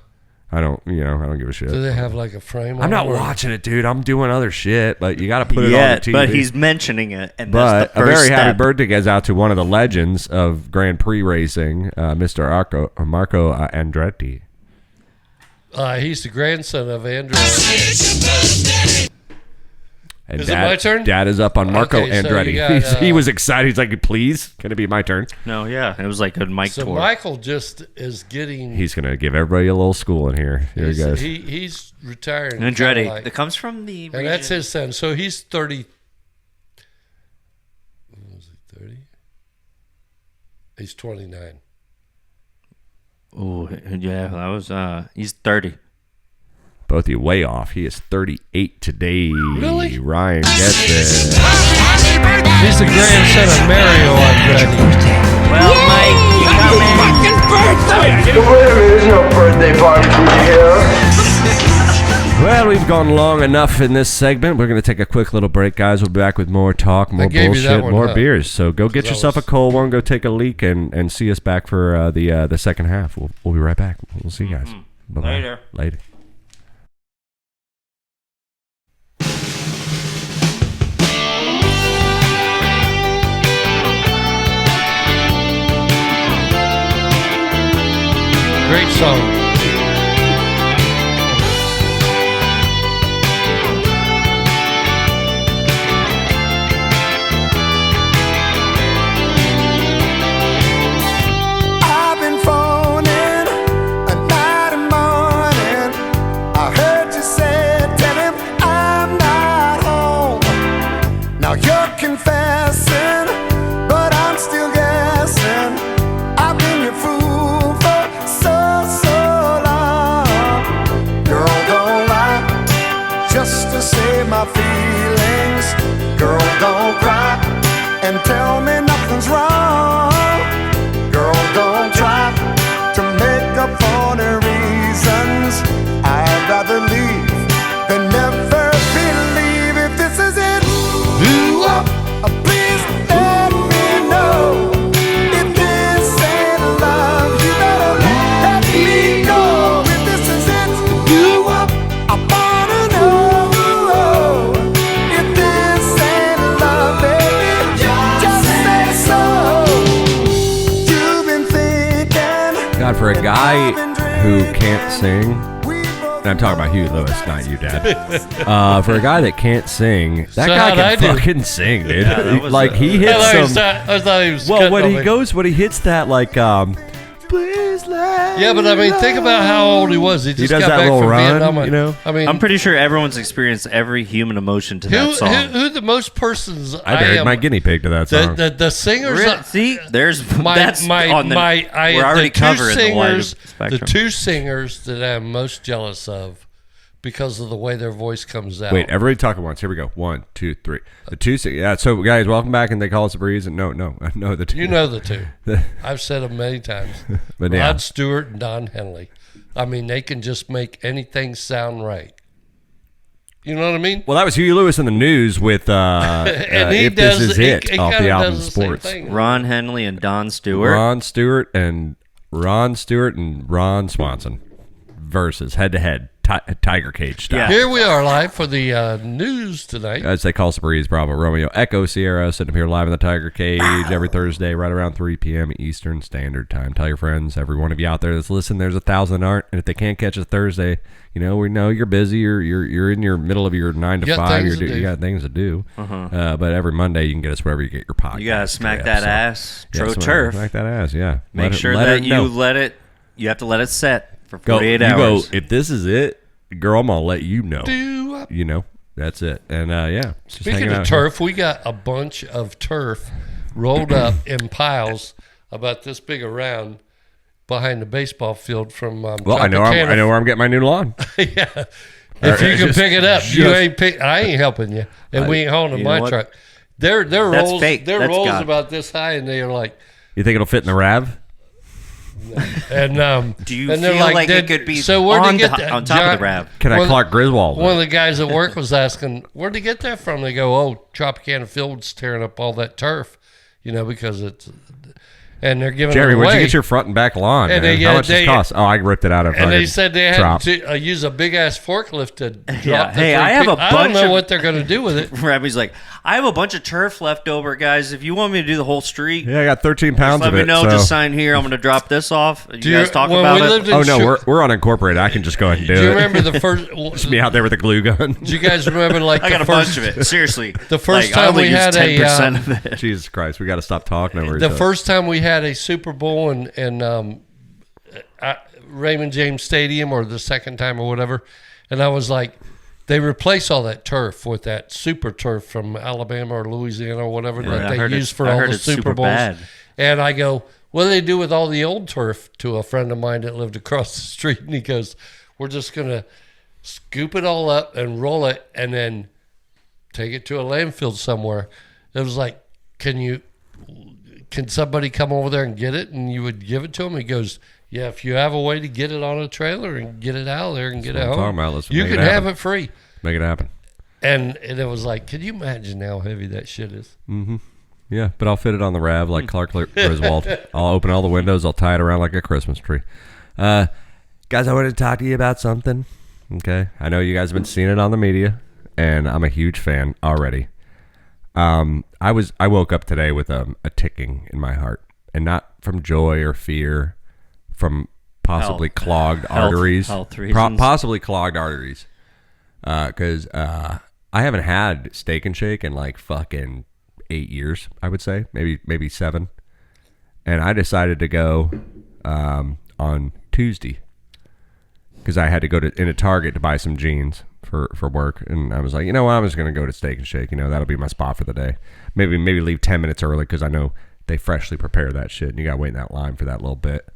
I don't give a shit. Do they have like a frame on I'm not them, or- watching it, dude. I'm doing other shit, but you got to put it Yeah, on the TV. but he's mentioning it, and But that's the a first very happy step. birthday goes out to one of the legends of Grand Prix racing, Mr. Marco Andretti. He's the grandson of Andrew. And Is it my turn? Dad is up on Marco Okay, so Andretti. you got, he was excited. He's like, "Please, can it be my turn?" No, yeah, it was like a mic So tour. Michael just is getting. He's gonna give everybody a little school in here. Here he goes. He's retiring. kinda Andretti. like- It comes from the and that's region- his son. So he's 30. What was he, 30? He's 29. Oh, yeah, that was he's 30. Both of you way off. He is 38 today. Really? Ryan gets it. He's the grandson of Mario Andretti. Well, Mike, you come in. Fucking birthday! Wait a minute, there's no birthday party for you here. Well, we've gone long enough in this segment. We're going to take a quick little break, guys. We'll be back with more talk, more gave you that bullshit, one, more huh? beers. So go get that yourself was- a cold one. Go take a leak and see us back for the second half. We'll be right back. We'll see you guys. Bye-bye. Later. Later. Great song. I've been phoning a night and morning. I heard you say, tell him I'm not home. Now you're confessing, but I'm still guessing. I've been your fool for so long. Girl, don't lie, just to save my feelings. Girl, don't cry and tell me nothing's wrong. Girl, don't try to make up for the reasons. I'd rather leave than never believe. If this is it, ooh, please let me know. If this ain't love, you better let me go. If this is it, ooh, I wanna know. If this ain't love, baby, just say so. You've been thinking. God, for a guy who can't sing, and I'm talking about Huey Lewis, not you, Dad. For a guy that can't sing, that So guy how'd I can do? fucking sing, dude. Yeah, that was like he I hits thought he was Well, cutting when on he me. goes, when he hits that, like, please let Yeah, but I mean, think about how old he was. He just does got that back little from run, Vietnam. you know? I mean, I'm pretty sure everyone's experienced every human emotion to that song. who the most persons I buried am, my guinea pig to that song. the singers. Really? See, there's that's my on the, we're already the two covering the wide singers, spectrum. the two singers that I'm most jealous of, because of the way their voice comes out. Wait, everybody talk at once. Here we go. 1, 2, 3. The two. Yeah. So guys, welcome back, and they call us a breeze. And no, the two. You know the two. I've said them many times. But Rod yeah. Stewart and Don Henley. I mean, they can just make anything sound right. You know what I mean? Well, that was Huey Lewis in the news with And he If does, This Is he It off kinda the album does the same Sports. thing. Ron Henley and Don Stewart. Ron Stewart and Ron Swanson versus head-to-head Tiger Cage style. Yeah. Here we are live for the news tonight. As they call us, Breeze, Bravo, Romeo, Echo, Sierra, sitting up here live in the Tiger Cage every Thursday, right around 3 p.m. Eastern Standard Time. Tell your friends, every one of you out there that's listening, there's 1,000 aren't, and if they can't catch us Thursday, we know you're busy, you're in your middle of your 9 to You got 5, things to do. you got things to do. But every Monday you can get us wherever you get your podcast. You gotta smack that ass, Yeah, tro turf. Smack that ass, yeah. Make sure her that you know. you have to let it set for Go, 48 you hours. go, if this is it, girl, I'm going to let you know. Do up. That's it. And yeah. just Speaking hanging of out here. turf, we got a bunch of turf rolled up in piles about this big around behind the baseball field from Well, I know where I'm getting my new lawn. Yeah. If you can just- pick it up, just- I ain't helping you, and we ain't hauling you my know what? truck. They're That's rolls. fake. Their That's rolls God. about this high, and they are like, You think it'll fit in the RAV? and Do you and they're feel like "Did- it could be so where'd on they get the- that? on top of the RAV? Can I One- Clark Griswold? One of the guys at work was asking, "Where'd they get that from?" They go, "Oh, Tropicana Field's tearing up all that turf, because it's." And they're giving Jerry, it away. where'd you get your front and back lawn? And man? they- How much does they- it cost? Oh, I ripped it out of And they fucking said they had Trop. to use a big ass forklift to drop Yeah. the Hey, three I have a I don't bunch know of- what they're going to do with it. Rabbi's like, I have a bunch of turf left over, guys. If you want me to do the whole street, Yeah, I got 13 just pounds let of me it. know. so- Just sign here. I'm going to drop this off. You Do you- guys talk when about we it. lived in Oh no, Sh- we're unincorporated. I can just go ahead and do Do you it. remember the first? Just be out there with a glue gun. Do you guys remember like I got the a first, bunch of it. Seriously, The first Like, I time only we used had 10% a, of it. Jesus Christ, we got to stop talking over each the other. first time we had a Super Bowl in Raymond James Stadium, or the second time or whatever, and I was like, they replace all that turf with that super turf from Alabama or Louisiana or whatever I that they heard use it- for I all heard the it's Super super Bowls. bad. And I go, what do they do with all the old turf? To a friend of mine that lived across the street, and he goes, we're just gonna scoop it all up and roll it, and then take it to a landfill somewhere. It was like, can somebody come over there and get it? And you would give it to him. He goes, yeah, if you have a way to get it on a trailer and get it out of there and get it what I'm home, talking about. Let's you make it can have happen. it free. Make it happen. And it was like, can you imagine how heavy that shit is? Yeah, but I'll fit it on the RAV like Clark Griswold. I'll open all the windows. I'll tie it around like a Christmas tree. Guys, I wanted to talk to you about something. Okay, I know you guys have been seeing it on the media, and I'm a huge fan already. I woke up today with a ticking in my heart, and not from joy or fear, from possibly clogged arteries, health reasons. possibly clogged arteries. Because I haven't had Steak and Shake in like fucking 8 years, I would say, maybe 7. And I decided to go on Tuesday because I had to go into Target to buy some jeans for work, and I was like, you know what, I'm just gonna go to Steak and Shake. That'll be my spot for the day. Maybe leave 10 minutes early because I know they freshly prepare that shit, and you gotta wait in that line for that little bit.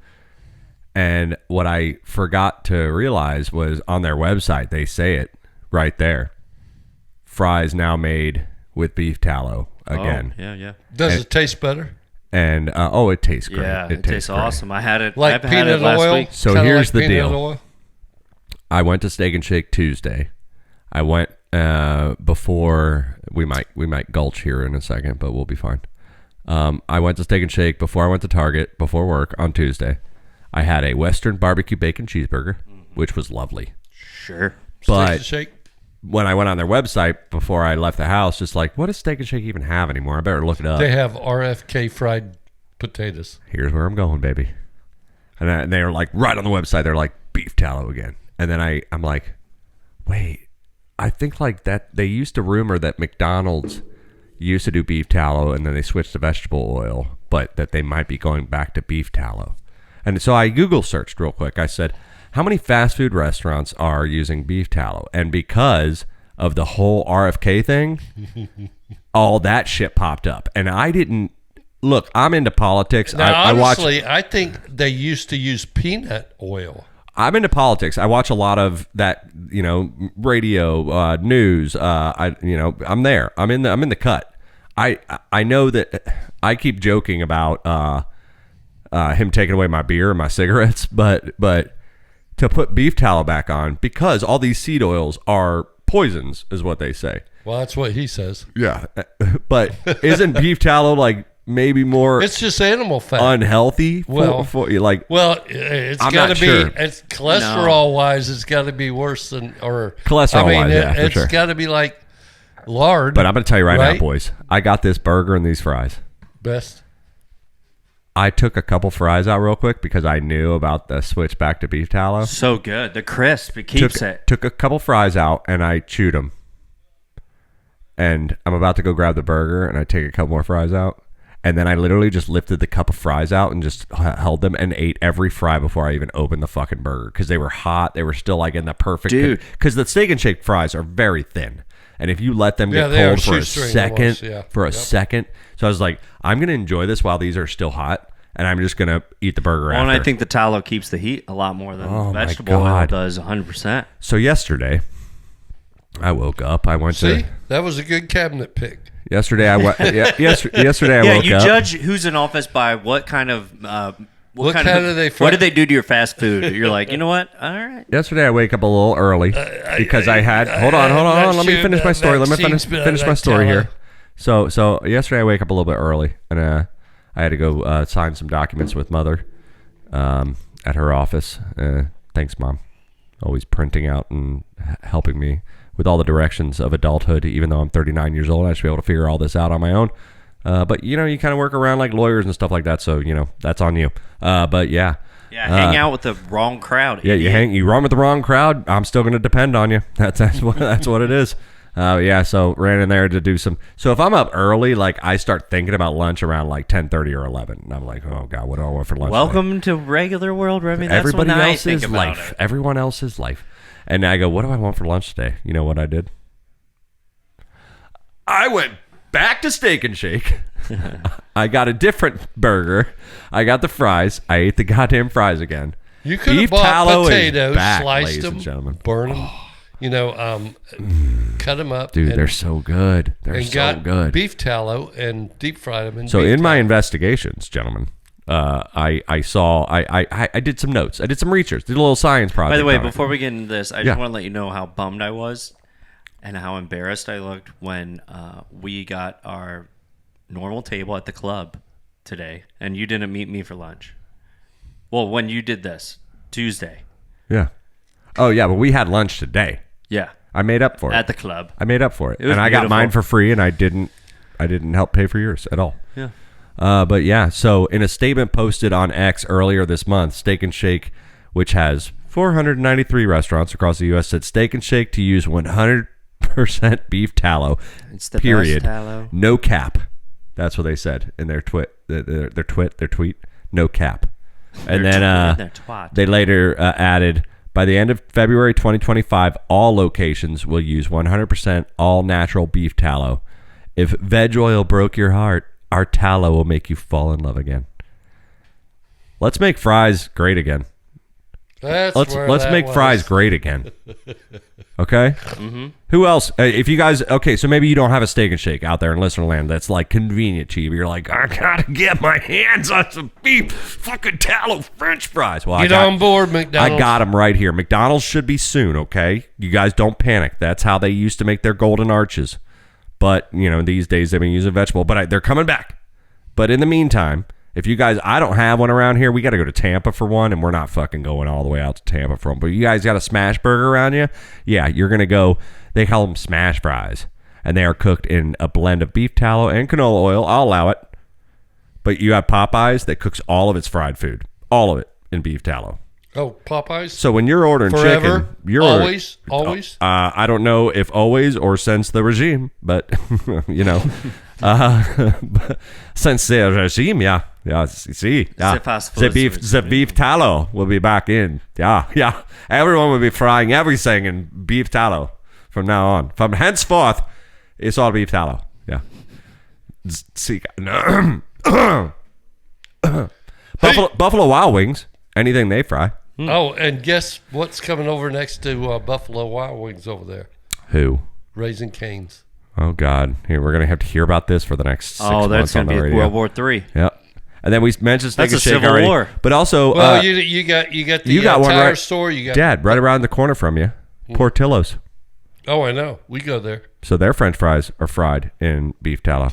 And what I forgot to realize was on their website they say it right there: fries now made with beef tallow again. Oh, yeah. Does it taste better? And it tastes great. Yeah, it tastes great. awesome. I had it. Like I've had peanut it last oil? week. So Kinda here's the peanut deal. oil? I went to Steak and Shake Tuesday. I went before we might gulch here in a second, but we'll be fine. I went to Steak and Shake before I went to Target before work on Tuesday. I had a Western barbecue bacon cheeseburger, which was lovely. Sure. Steak But and Shake? when I went on their website before I left the house, just like, what does Steak and Shake even have anymore? I better look it up. They have RFK fried potatoes. Here's where I'm going, baby. And they were like, right on the website, they're like, beef tallow again. And then I'm like, wait, I think like that they used to rumor that McDonald's used to do beef tallow and then they switched to vegetable oil, but that they might be going back to beef tallow. And so I Google searched real quick. I said, how many fast food restaurants are using beef tallow? And because of the whole RFK thing, all that shit popped up. And I didn't look, I'm into politics. Now, I watch. honestly, I think they used to use peanut oil. I'm into politics. I watch a lot of that, radio, news. I'm there. I'm in the cut. I know that I keep joking about him taking away my beer and my cigarettes, but to put beef tallow back on because all these seed oils are poisons, is what they say. Well, that's what he says. Yeah, but isn't beef tallow like maybe more? It's just animal fat. Unhealthy. For like. Well, it's got to be. Sure. It's cholesterol wise. It's got to be worse than cholesterol wise. It's got to be like lard. But I'm going to tell you right now, boys. I got this burger and these fries. Best. I took a couple fries out real quick because I knew about the switch back to beef tallow. So good. The crisp, it keeps it. Took a couple fries out and I chewed them. And I'm about to go grab the burger and I take a couple more fries out. And then I literally just lifted the cup of fries out and just held them and ate every fry before I even opened the fucking burger. Because they were hot. They were still like in the perfect... Dude. Because the Steak and Shake fries are very thin. And if you let them get cold for a second... second... So I was like, I'm going to enjoy this while these are still hot. And I'm just going to eat the burger after. And I think the tallow keeps the heat a lot more than vegetable oil does 100%. So yesterday... I woke up. I went to... That was a good cabinet pick. Yesterday I went. Yesterday I woke up. Yeah, you judge who's in office by what kind of. What did they do to your fast food? You're like, you know what? All right. Yesterday I wake up a little early because I had. Hold on. Let me finish my story. Let me finish my story here. So yesterday I wake up a little bit early and I had to go sign some documents with Mother at her office. Thanks, Mom. Always printing out and helping me with all the directions of adulthood, even though I'm 39 years old. I should be able to figure all this out on my own. But, you kind of work around like lawyers and stuff like that. So, that's on you. But, yeah. Yeah, hang out with the wrong crowd. Yeah, you run with the wrong crowd. I'm still going to depend on you. That's what it is. So ran in there to do some. So if I'm up early, like I start thinking about lunch around like 10:30 or 11. And I'm like, oh, God, what do I want for lunch? Welcome to regular world, Remy. That's Everybody what else's I think about life. it. Everyone else's life. And I go, what do I want for lunch today? You know what I did? I went back to Steak and Shake. I got a different burger. I got the fries. I ate the goddamn fries again. You could have bought potatoes, sliced them, burn them, cut them up. Dude, they're so good. They're so good. Beef tallow and deep fried them. So in my investigations, gentlemen, I did some notes. I did some research. Did a little science project. By the way, before we get into this, I just want to let you know how bummed I was and how embarrassed I looked when we got our normal table at the club today, and you didn't meet me for lunch. Well, when you did this Tuesday. Yeah. Oh yeah, but we had lunch today. Yeah. I made up for it at the club. I made up for it, and I got mine for free, and I didn't help pay for yours at all. Yeah. But yeah, so in a statement posted on X earlier this month, Steak and Shake, which has 493 restaurants across the U.S., said Steak and Shake to use 100% beef tallow. It's the period. best tallow. No cap. That's what they said in their tweet. No cap. And then they later added, by the end of February 2025, all locations will use 100% all natural beef tallow. If veg oil broke your heart, our tallow will make you fall in love again. Let's make fries great again. Let's make fries great again. Okay? Mm-hmm. Who else? If you guys... Okay, so maybe you don't have a Steak and Shake out there in listener land that's like convenient to you. You're like, I gotta get my hands on some beef fucking tallow French fries. Well, Get on board, McDonald's. I got them right here. McDonald's should be soon, okay? You guys don't panic. That's how they used to make their golden arches. But, these days they've been using vegetable. But they're coming back. But in the meantime... If you guys, I don't have one around here. We got to go to Tampa for one, and we're not fucking going all the way out to Tampa for one. But you guys got a smash burger around you? Yeah, you're going to go, they call them smash fries. And they are cooked in a blend of beef tallow and canola oil. I'll allow it. But you have Popeyes that cooks all of its fried food. All of it in beef tallow. Oh, Popeyes? So when you're ordering Forever? chicken, you're always? I don't know if always or since the regime, but, since the regime, yeah. Yeah, see, yeah. The beef tallow will be back in. Yeah. Everyone will be frying everything in beef tallow from now on. From henceforth, it's all beef tallow. Yeah. See, Buffalo Wild Wings, anything they fry, Oh, and guess what's coming over next to Buffalo Wild Wings over there? Who? Raising Cane's. Oh God! Here we're gonna have to hear about this for the next 6 Oh, months that's on gonna the be radio. World War III. Yep. And then we mentioned Steak That's and a Shake civil already. war. But also, Well, you got the you got one tire right, store. You got Dad, right around the corner from you, Portillo's. Oh, I know. We go there. So their French fries are fried in beef tallow.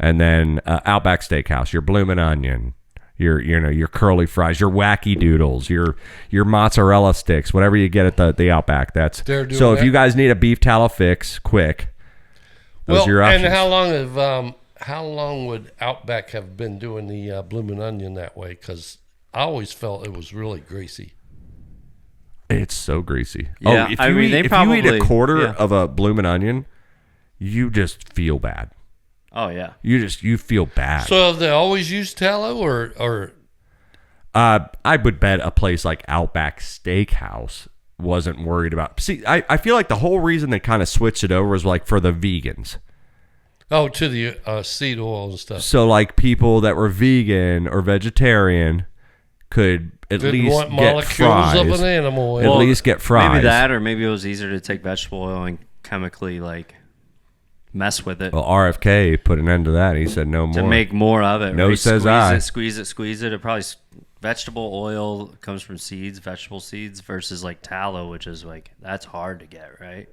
And then Outback Steakhouse, your bloomin' onion, your curly fries, your wacky doodles, your mozzarella sticks, whatever you get at the Outback. That's They're doing so. If that? you guys need a beef tallow fix, quick. Those are your options. And how long would Outback have been doing the bloomin' onion that way? Because I always felt it was really greasy. It's so greasy. Yeah, if I you mean, eat, they if you eat a probably- quarter yeah. of a bloomin' onion, you just feel bad. Oh yeah. You feel bad. So have they always used tallow or I would bet a place like Outback Steakhouse wasn't worried about. See, I feel like the whole reason they kind of switched it over was like for the vegans. to the seed oil and stuff? So like people that were vegan or vegetarian could at Didn't least want get molecules fries. of an animal. At least get fries. Maybe that, or maybe it was easier to take vegetable oil and chemically like mess with it Well, RFK put an end to that. He said no more. to make more of it. No right? says squeeze I. It, squeeze it. It probably vegetable oil comes from seeds, vegetable seeds, versus like tallow, which is like that's hard to get. Right?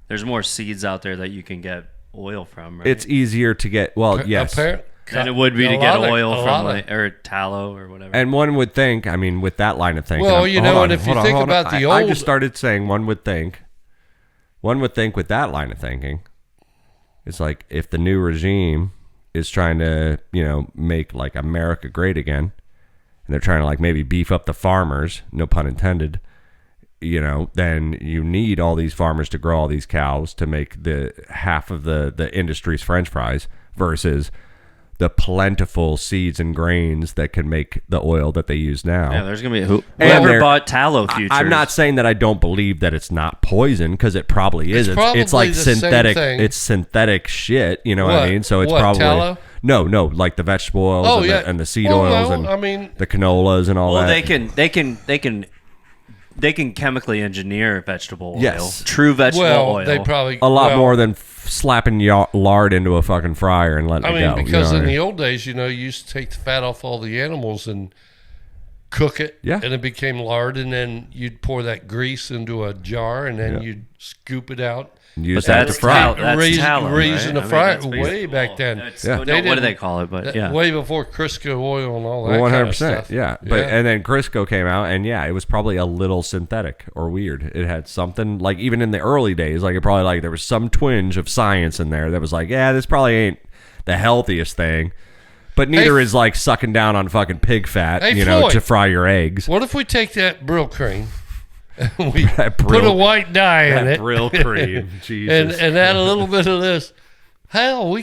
There's more seeds out there that you can get oil from. Right? It's easier to get. Well, yes. than it would be A to get lot of- oil a from lot of- like, or tallow or whatever. And one would think, I mean, with that line of thinking. Well, you know, hold and on, if you hold on, think hold on. about the I old- just started saying one would think with that line of thinking, it's like if the new regime is trying to, make like America great again, and they're trying to like maybe beef up the farmers, no pun intended, then you need all these farmers to grow all these cows to make the half of the industry's French fries versus the plentiful seeds and grains that can make the oil that they use now. Yeah, there's gonna be whoever they're- bought tallow futures. I'm not saying that I don't believe that it's not poison, because it probably is. It's probably like the same synthetic. thing. It's synthetic shit. You know what I What? mean? So it's What, probably tallow? no, like the vegetable oils Oh, and, yeah. and the seed Well, oils no, and I mean- the canolas and all Well, that. they can chemically engineer vegetable oil. Yes. True vegetable Well, oil. they probably a lot well, more than slapping lard into a fucking fryer and letting I it mean, go. because you know what in I mean? the old days, you used to take the fat off all the animals and cook it, Yeah. and it became lard, and then you'd pour that grease into a jar, and then Yeah. you'd scoop it out. Use but that to that's fry. tallow. That's Raising- tallow, raising right? the I mean, fryer that's way basically- back then. That's, Yeah. no, They what do didn't- they call it? But yeah. Way before Crisco oil and all that. 100%. kind of stuff. Yeah. But and then Crisco came out, and yeah, it was probably a little synthetic or weird. It had something like, even in the early days, like it probably like there was some twinge of science in there that was like, yeah, this probably ain't the healthiest thing. But neither is like sucking down on fucking pig fat, Hey, Floyd. to fry your eggs. What if we take that brill cream and we That put brill- a white dye in it, Brill cream. Jesus. and add a little bit of this? Hell,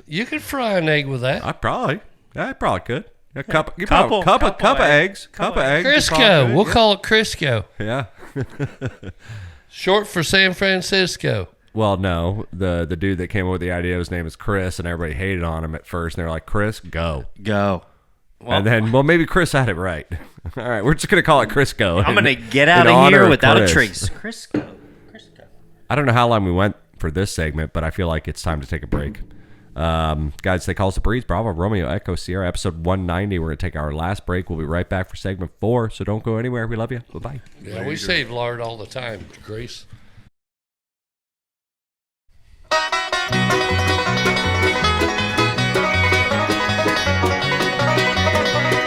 you can fry an egg with that. I probably could. A cup of eggs. eggs. Cup of eggs. Crisco. We'll call it Crisco. Yeah. Short for San Francisco. Well, no, the dude that came up with the idea, his name is Chris, and everybody hated on him at first. And they're like, Chris, go. Go. And then, maybe Chris had it right. All right, we're just gonna call it Crisco. I'm gonna get in out of honor here of without a Chris. trace. Crisco. I don't know how long we went for this segment, but I feel like it's time to take a break. Guys, they call us the Breeze, Bravo, Romeo, Echo, Sierra, episode 190. We're gonna take our last break. We'll be right back for segment 4. So don't go anywhere. We love you. Bye bye. Yeah, we save lard all the time, Grace.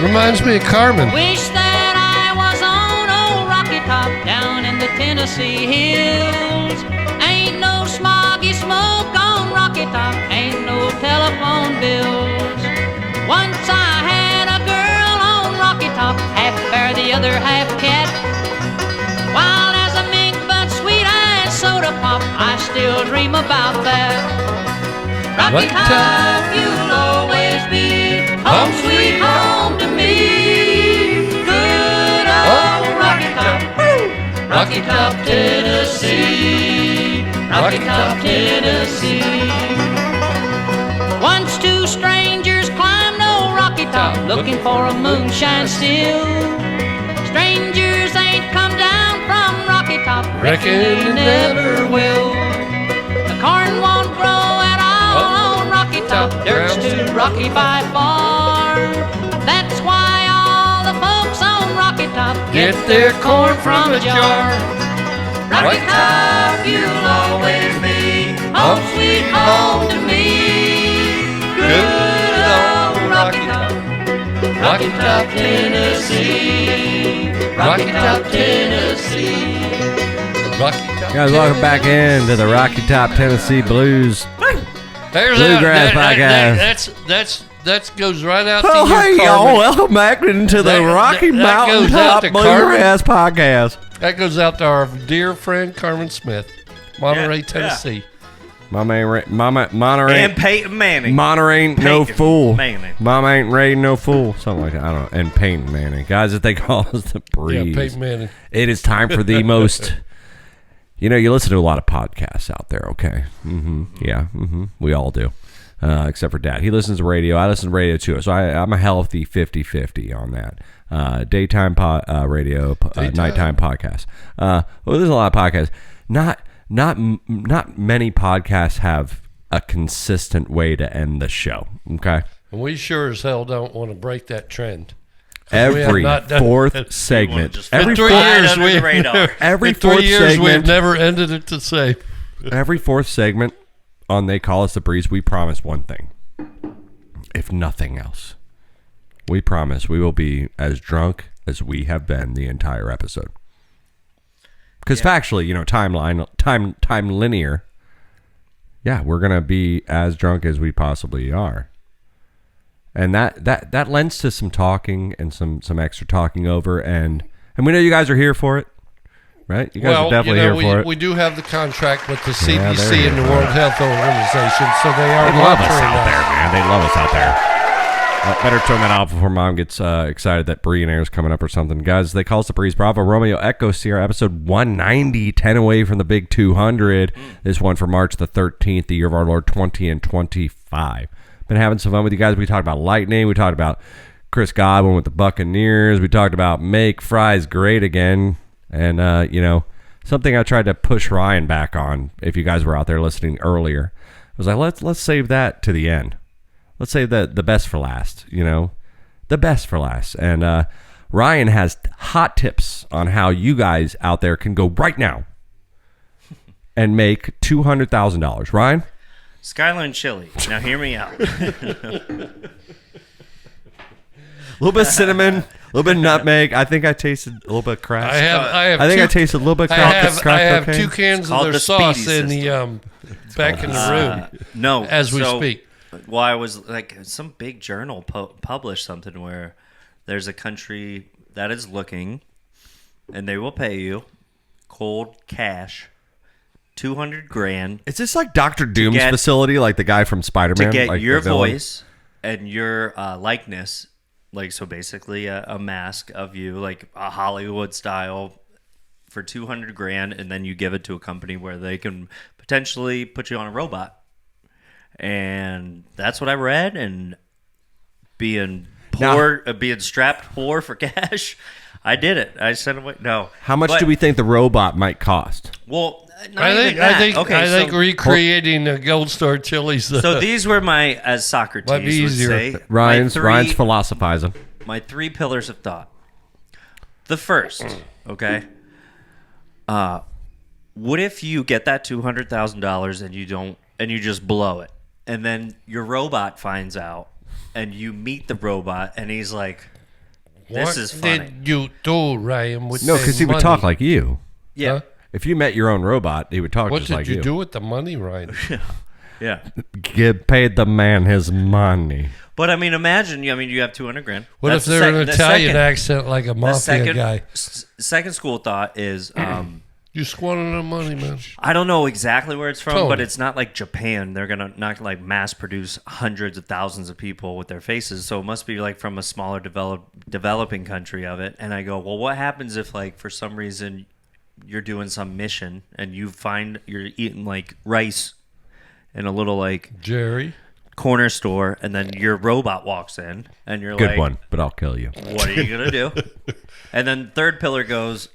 Reminds me of Carmen. Wish that I was on old Rocky Top down in the Tennessee hills. Ain't no smoggy smoke on Rocky Top, ain't no telephone bills. Once I had a girl on Rocky Top, half bear, the other half cat. Wild as a mink, but sweet-eyed soda pop, I still dream about that. Rocky Top, you'll always be home sweet home to me. Good old Rocky Top, Rocky Top, Tennessee. Rocky Top, Tennessee. Once two strangers climbed old Rocky Top, looking for a moonshine still. Strangers ain't come down from Rocky Top. Reckon it never will. The corn won't grow at all on Rocky Top. Dirt's too rocky by far. That's why all the folks on Rocky Top Get their corn from a jar. Rocky Top, you'll always be home sweet home to me. Good old Rocky Top, Rocky Top, Tennessee. Rocky Top, Tennessee. Rocky Top, Guys, welcome back into the Rocky Top Tennessee Blues. There's Bluegrass podcast. That goes right out Oh, to you, hey, Carmen. y'all. Welcome back into the That- Rocky that Mountain goes out Top to Bluegrass podcast. That goes out to our dear friend Carmen Smith, Monterey, Yeah, Tennessee. Mama And Peyton Manning. ain't no Peyton fool. Manning. Mama ain't raised no fool. Something like that. I don't know. And Peyton Manning. Guys, if they call us the Breeze. Yeah, Peyton Manning. It is time for the most... You know, you listen to a lot of podcasts out there, okay? Mm-hmm. Yeah, mm-hmm. We all do. Except for Dad. He listens to radio. I listen to radio, too. So I'm a healthy 50-50 on that. Daytime radio, nighttime podcast. Well, there's a lot of podcasts. Not many podcasts have a consistent way to end the show, okay? And we sure as hell don't want to break that trend. Every not done- fourth segment. just Every In 3 fly years, under we the radar. Every in 3 fourth years we've segment. never ended it the same. Every fourth segment on They Call Us the Breeze, we promise one thing. If nothing else, we promise we will be as drunk as we have been the entire episode. Because factually, you know, time linear. Yeah, we're gonna be as drunk as we possibly are, and that lends to some talking and some extra talking over, and we know you guys are here for it. Right? You guys are definitely here for it. We do have the contract with the Yeah, they're CDC here and the for World it. Health Organization, so they are They love us monitoring out there, man. They love us out there. Better turn that off before Mom gets excited that Bree and Air is coming up or something. Guys, They Call Us the Breeze. Bravo, Romeo, Echo, Sierra, episode 190, 10 away from the big 200. This one for March the 13th, the year of our Lord 20 and 25. Been having some fun with you guys. We talked about lightning. We talked about Chris Godwin with the Buccaneers. We talked about make fries great again. And, you know, something I tried to push Ryan back on, if you guys were out there listening earlier, I was like, let's save that to the end. Let's save the best for last, you know, the best for last. And Ryan has hot tips on how you guys out there can go right now and make $200,000. Ryan? Skyline Chili. Now hear me out. A little bit of cinnamon, a little bit of nutmeg. I think I tasted a little bit of crack. I think I tasted a little bit of crack. I have cocaine. 2 cans called of their the sauce Speedy in the back in the room No. as we so- speak. Well, I was like, some big journal published something where there's a country that is looking, and they will pay you cold cash, $200,000 Is this like Dr. Doom's get- facility, like the guy from Spider-Man? to get like your the villain? voice and your likeness, like, so basically a mask of you, like a Hollywood style, for $200,000, and then you give it to a company where they can potentially put you on a robot. And that's what I read. And being poor, being strapped poor for cash, I did it. I said, no. How much But- do we think the robot might cost? Well, not I even think that. I think so, recreating the Gold Star Chili's. so these were my, as Socrates Might be would easier. say, Ryan's my three, philosophizing. my 3 pillars of thought. The first, okay. What if you get that $200,000 and you just blow it, and then your robot finds out, and you meet the robot, and he's like, "This What is funny." did you do, Ryan? With No, that because he would money? talk like you. Yeah, Huh? If you met your own robot, he would talk What just did like you do with the money, Ryan? yeah. Get paid the man his money. But I mean, imagine. I mean, you have $200,000. What That's if they're an the Italian second- accent like a the mafia second, guy? Second school thought is. You squandered the money, man. I don't know exactly where it's from, Totally. but it's not like Japan. They're gonna not like mass produce hundreds of thousands of people with their faces. So it must be like from a smaller developing country of it. And I go, well, what happens if like for some reason you're doing some mission and you're eating like rice in a little like Jerry. corner store, and then your robot walks in, and you're Good like, one, but I'll kill you. what are you gonna do? And then third pillar goes,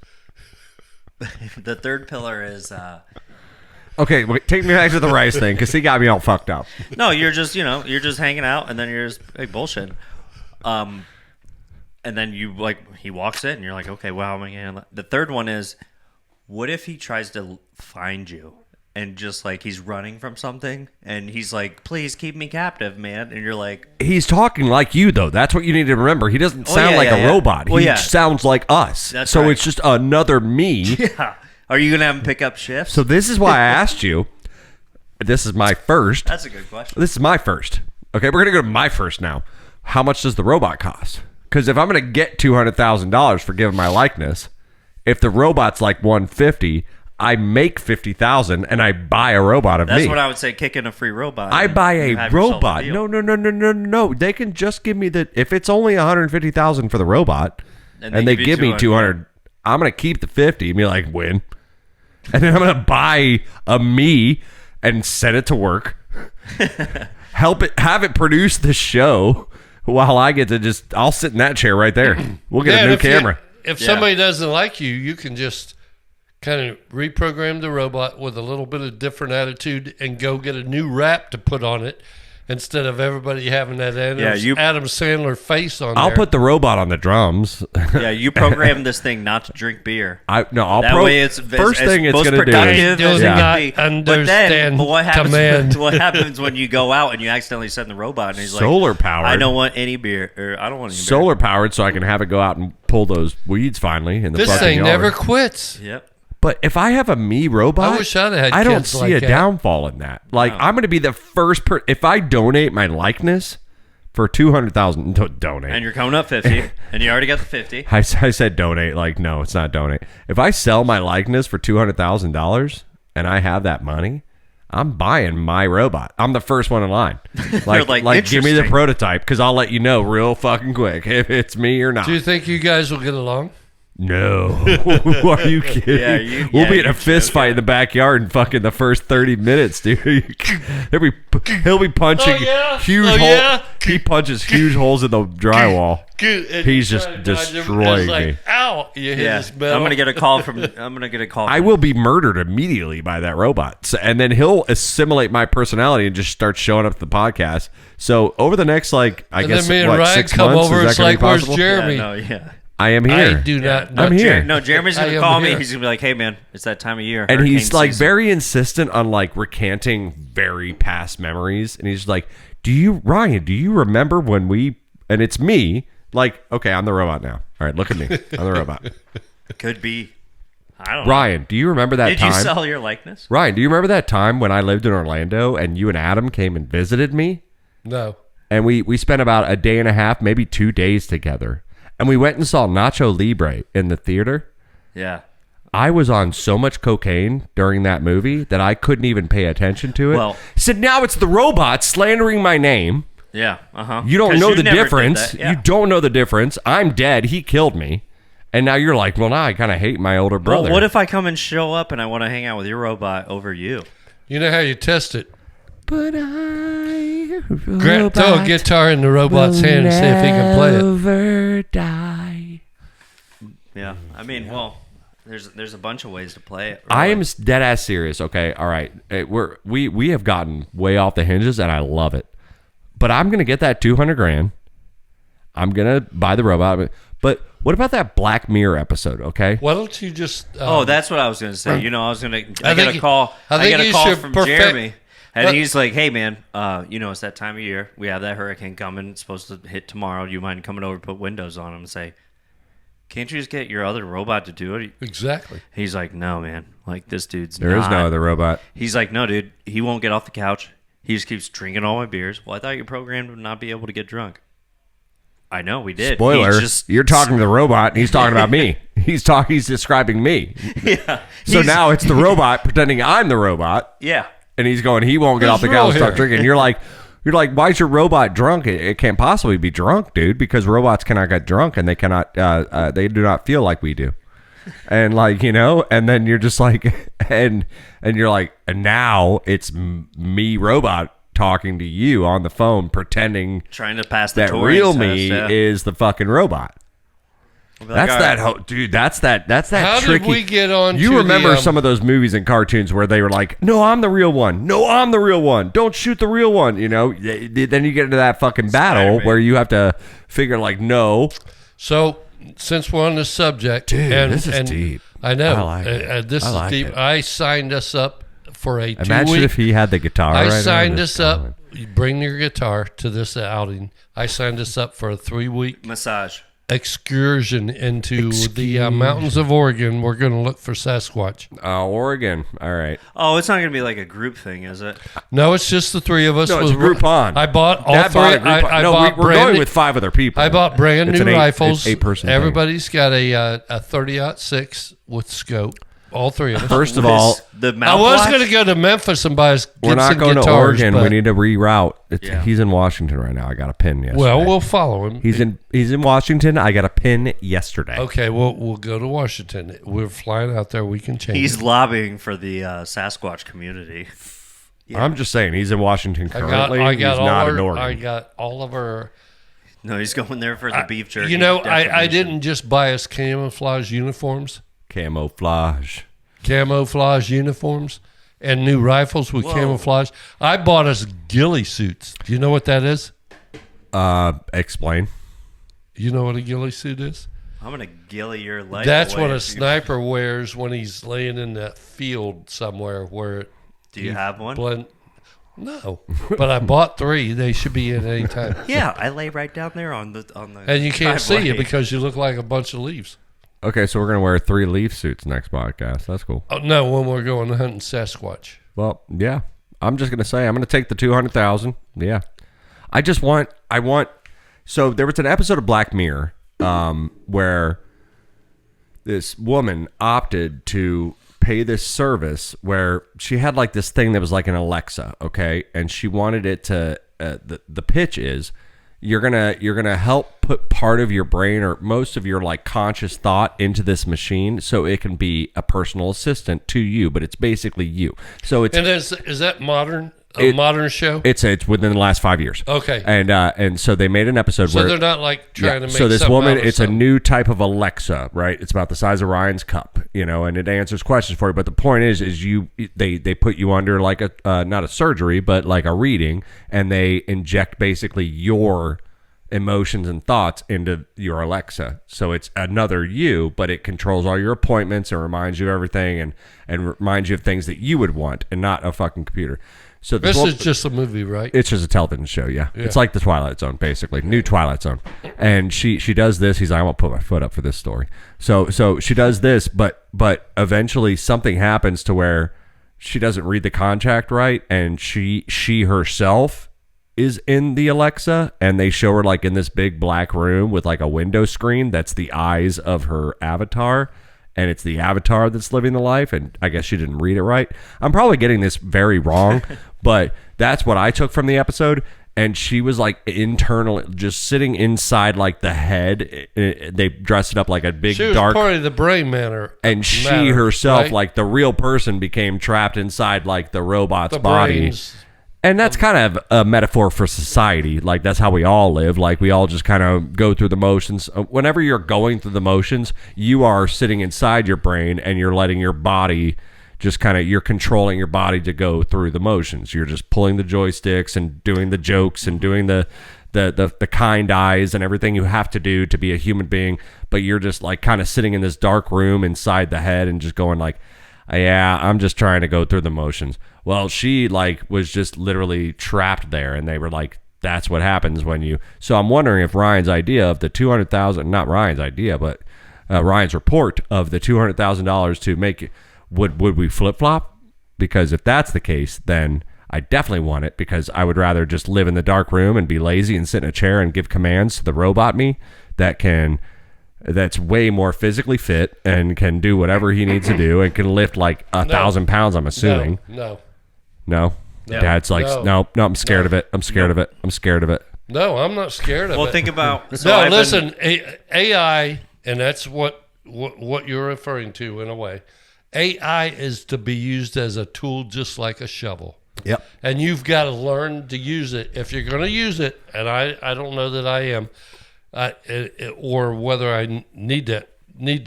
The third pillar is Okay, wait, take me back to the rice thing because he got me all fucked up. no. You're just hanging out, and then you're just like bullshit. And then he walks in, and you're like, okay, well, how am I gonna? The third one is, what if he tries to find you? And just like he's running from something, and he's like, "Please keep me captive, man." And you're like, He's talking like you, though. That's what you need to remember. He doesn't sound like a robot. Well, he yeah. sounds like us. That's so right. it's just another me. "Yeah, are you gonna have him pick up shifts?" So this is why I asked you. This is my first. That's a good question. This is my first. Okay, we're gonna go to my first now. How much does the robot cost? Because if I'm gonna get $200,000 for giving my likeness, if the robot's like $150,000, I make $50,000 and I buy a robot of me. That's what I would say. Kick in a free robot. I buy a You have yourself robot. deal. No. They can just give me if it's only $150,000 for the robot, And and they they give give you me 200. 200. I'm gonna keep the 50 and be like, win, and then I'm gonna buy a me and send it to work. Have it produce the show while I get to I'll sit in that chair right there. We'll get a and new if camera. If somebody doesn't like you, you can just kind of reprogram the robot with a little bit of different attitude and go get a new rap to put on it instead of everybody having that Adam Sandler face on I'll there. put the robot on the drums. Yeah, you program this thing not to drink beer. I'll That way it's first thing it's most gonna do productive is as Yeah. it can be. Not understand But what happens? command. What happens when you go out and you accidentally send the robot and he's Solar like, powered. I don't want any beer, or I don't want any solar powered, so I can have it go out and pull those weeds finally in the this fucking thing yard. never quits. beer. Yep. But if I have a me robot, I wish I'd have had I don't kids see like a that. downfall in that. Like I'm going to be the first if I donate my likeness for $200,000, donate. And you're coming up 50, and you already got the 50. I said donate. Like no, it's not donate. If I sell my likeness for $200,000 and I have that money, I'm buying my robot. I'm the first one in line. Like, like, give me the interesting. prototype because I'll let you know real fucking quick if it's me or not. Do you think you guys will get along? No. Are you kidding? Yeah, we'll be in a you're fist fight in the backyard in fucking the first 30 minutes, dude. He'll be punching huge holes. yeah? He punches huge holes in the drywall. He's just destroying me. Ow! You hit Yeah, his metal. I'm gonna get a call from. I'm gonna get a call. I From, will be murdered immediately by that robot. And then he'll assimilate my personality and just start showing up at the podcast. So over the next, I And guess, then me and Ryan 6 come months, over. is It's that gonna like, be where's possible? Jeremy? Yeah. I am here. I do not know. I'm here. No, Jeremy's I gonna am call me. here. He's gonna be like, "Hey, man, it's that time of year." And he's hurricane like season." very insistent on like recanting very past memories. And he's like, Ryan, do you remember when and it's me, like, okay, I'm the robot now. All right, look at me. I'm the robot. Could be. I don't know. Ryan, do you remember that Did time? you sell your likeness? Ryan, do you remember that time when I lived in Orlando and you and Adam came and visited me? No. And we spent about a day and a half, maybe 2 days together. And we went and saw Nacho Libre in the theater. Yeah. I was on so much cocaine during that movie that I couldn't even pay attention to it. Well- So now it's the robot slandering my name. Yeah. Uh-huh. You don't 'Cause know you the never did difference. that, yeah. You don't know the difference. I'm dead. He killed me. And now you're like, well, now I kind of hate my older brother. Well, what if I come and show up and I want to hang out with your robot over you? You know how you test it? But I, Throw a guitar in the robot's hand and see if he can play it. never die. Yeah. I mean, well, there's a bunch of ways to play it. I really. am dead ass serious. Okay, all right. We have gotten way off the hinges, and I love it. But I'm gonna get that $200,000. I'm gonna buy the robot. But what about that Black Mirror episode? Okay. Why don't you just... Oh, that's what I was going to say. You know, I was going to. I think got a call. I I think got a you call should from perfect- Jeremy, and But- he's like, "Hey, man, it's that time of year. We have that hurricane coming. It's supposed to hit tomorrow. Do you mind coming over, put windows on them, and say, can't you just get your other robot to do it?" Exactly. He's like, "No, man. Like this dude's There is not." no other robot. He's like, "No, dude. He won't get off the couch. He just keeps drinking all my beers." Well, I thought you programmed to not be able to get drunk. I know we did. Spoiler: He just, you're talking to the robot, and he's talking about me. He's describing me. yeah. So He's- now it's the robot pretending I'm the robot, yeah. and he's going, he won't get off the Who's couch wrong and start here? drinking. You're like, why is your robot drunk? It can't possibly be drunk, dude, because robots cannot get drunk, and they cannot, they do not feel like we do. And like, and then you're just like, and you're like, and now it's me robot talking to you on the phone, pretending Trying to pass the that Turing real test, me yeah. is the fucking robot. That's that, dude. That's that. How tricky. did we get on? You to remember the, some of those movies and cartoons where they were like, "No, I'm the real one. No, I'm the real one. Don't shoot the real one." You know. Then you get into that fucking battle Spider-Man. where you have to figure like, no. So since we're on this subject, Dude, and, this is and deep. I know I like it. this I is like deep. it. I signed us up for a 2 Imagine week. if he had the guitar. I right now, signed just us up. going. You bring your guitar to this outing. I signed us up for a 3-week Massage. excursion into the mountains of Oregon. We're going to look for Sasquatch. Oregon. All right. Oh, it's not going to be like a group thing, is it? No, it's just the three of us. No, it's a with- Groupon. I bought all Dad three. bought a Groupon. I No, bought we're brand going new- with 5 other people. I bought brand It's new an rifles. 8-person thing. Everybody's got a 30-06 with scope. All three of us. First of all, the I mouth was watch? going to go to Memphis and buy us we're not Gibson going to guitars, Oregon. but- We need to reroute. Yeah. He's in Washington right now. I got a pin yesterday. Well, we'll follow him. He's in Washington. I got a pin yesterday. Okay, we'll go to Washington. We're flying out there. We can change. He's it. lobbying for the Sasquatch community. I'm just saying he's in Washington I currently. got he's all not our, in Oregon. I got all of our. No, he's going there for the beef jerky. You know, I defamation. didn't just buy us camouflage uniforms, Camouflage. uniforms, and new rifles with camouflage. I bought us ghillie suits. Do you know what that is? Explain. You know what a ghillie suit is? I'm going to gilly your life. That's away what a if you- sniper wears when he's laying in that field somewhere where. Do you have one? No, but I bought 3. They should be in any time. Yeah, I lay right down there on the. And you can't see driveway. it because you look like a bunch of leaves. Okay, so we're gonna wear 3 leaf suits next podcast. That's cool. Oh, no, when we're going hunting Sasquatch. Well, yeah. I'm just gonna say I'm gonna take the 200,000. Yeah. I want. So there was an episode of Black Mirror, where this woman opted to pay this service where she had like this thing that was like an Alexa, okay, and she wanted it to. The pitch is you're gonna help put part of your brain or most of your like conscious thought into this machine so it can be a personal assistant to you, but it's basically you. So it's And is that modern? A modern show? it's within the last 5 years. Okay. And so they made an episode So where they're not like trying to make so this something woman, out of it's something. a new type of Alexa, right? It's about the size of Ryan's cup, and it answers questions for you. But the point is they put you under like a not a surgery, but like a reading, and they inject basically your emotions and thoughts into your Alexa. So it's another you, but it controls all your appointments and reminds you of everything and reminds you of things that you would want and not a fucking computer. So This is just a movie, right? it's just a television show, yeah. It's like the Twilight Zone, basically. New Twilight Zone. And she does this. He's like, I won't put my foot up for this story. So she does this, but eventually something happens to where she doesn't read the contract right, and she herself is in the Alexa, and they show her like in this big black room with like a window screen that's the eyes of her avatar. And it's the avatar that's living the life, and I guess she didn't read it right. I'm probably getting this very wrong, but that's what I took from the episode. And she was like internal, just sitting inside like the head. They dressed it up like a big She was dark, part of the brain matter. and she matter, herself, right? like the real person, became trapped inside like the robot's the body. brains. And that's kind of a metaphor for society. Like, that's how we all live. Like, we all just kind of go through the motions. Whenever you're going through the motions, you are sitting inside your brain and you're letting your body just kind of, you're controlling your body to go through the motions. You're just pulling the joysticks and doing the jokes and doing the kind eyes and everything you have to do to be a human being. But you're just like kind of sitting in this dark room inside the head and just going like, yeah, I'm just trying to go through the motions. Well, she like was just literally trapped there, and they were like, that's what happens when you. So I'm wondering if Ryan's idea of the 200,000, not Ryan's idea, but Ryan's report of the $200,000 to make it, would we flip flop? Because if that's the case, then I definitely want it, because I would rather just live in the dark room and be lazy and sit in a chair and give commands to the robot me that's way more physically fit and can do whatever he needs to do and can lift like 1,000 pounds, I'm assuming. No. Dad's like, no, I'm scared of it. I'm scared of it. I'm scared of it. No, I'm not scared of it. Well, think about. So No, I've been- listen, AI, and that's what you're referring to in a way. AI is to be used as a tool just like a shovel. Yep. And you've got to learn to use it. If you're going to use it, and I don't know that I am, or whether I need to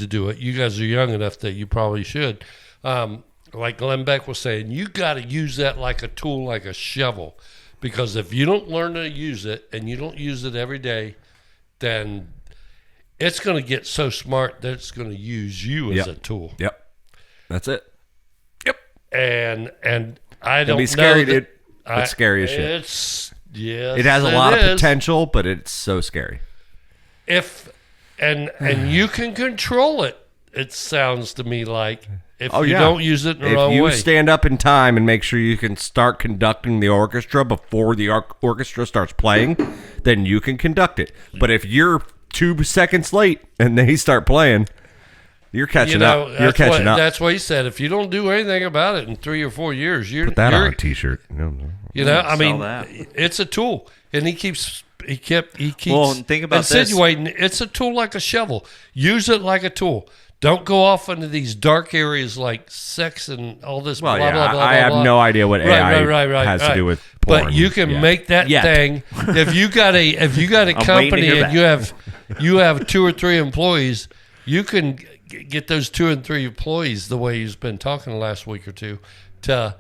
do it. You guys are young enough that you probably should. Like Glenn Beck was saying, you got to use that like a tool, like a shovel, because if you don't learn to use it and you don't use it every day, then it's going to get so smart that it's going to use you as a tool. Yep. That's it. Yep. And I don't be scary, know. dude. It's scary as shit. It has a lot of potential, but it's so scary. And you can control it. It sounds to me like if you yeah. don't use it in the wrong way. If you stand up in time and make sure you can start conducting the orchestra before the orchestra starts playing, then you can conduct it. But if you're 2 seconds late and they start playing, you're catching up. You're catching up. That's what he said. If you don't do anything about it in 3 or 4 years, put that on a T-shirt. No. I mean, it's a tool, and he keeps. Well, and think about insinuating it's a tool like a shovel. Use it like a tool. Don't go off into these dark areas like sex and all this. Well, blah, blah, blah, I have blah. no idea what AI has to do with porn. But you can make that thing. If you got a company and you have 2 or 3 employees, you can get those 2 and 3 employees the way he's been talking the last week or two to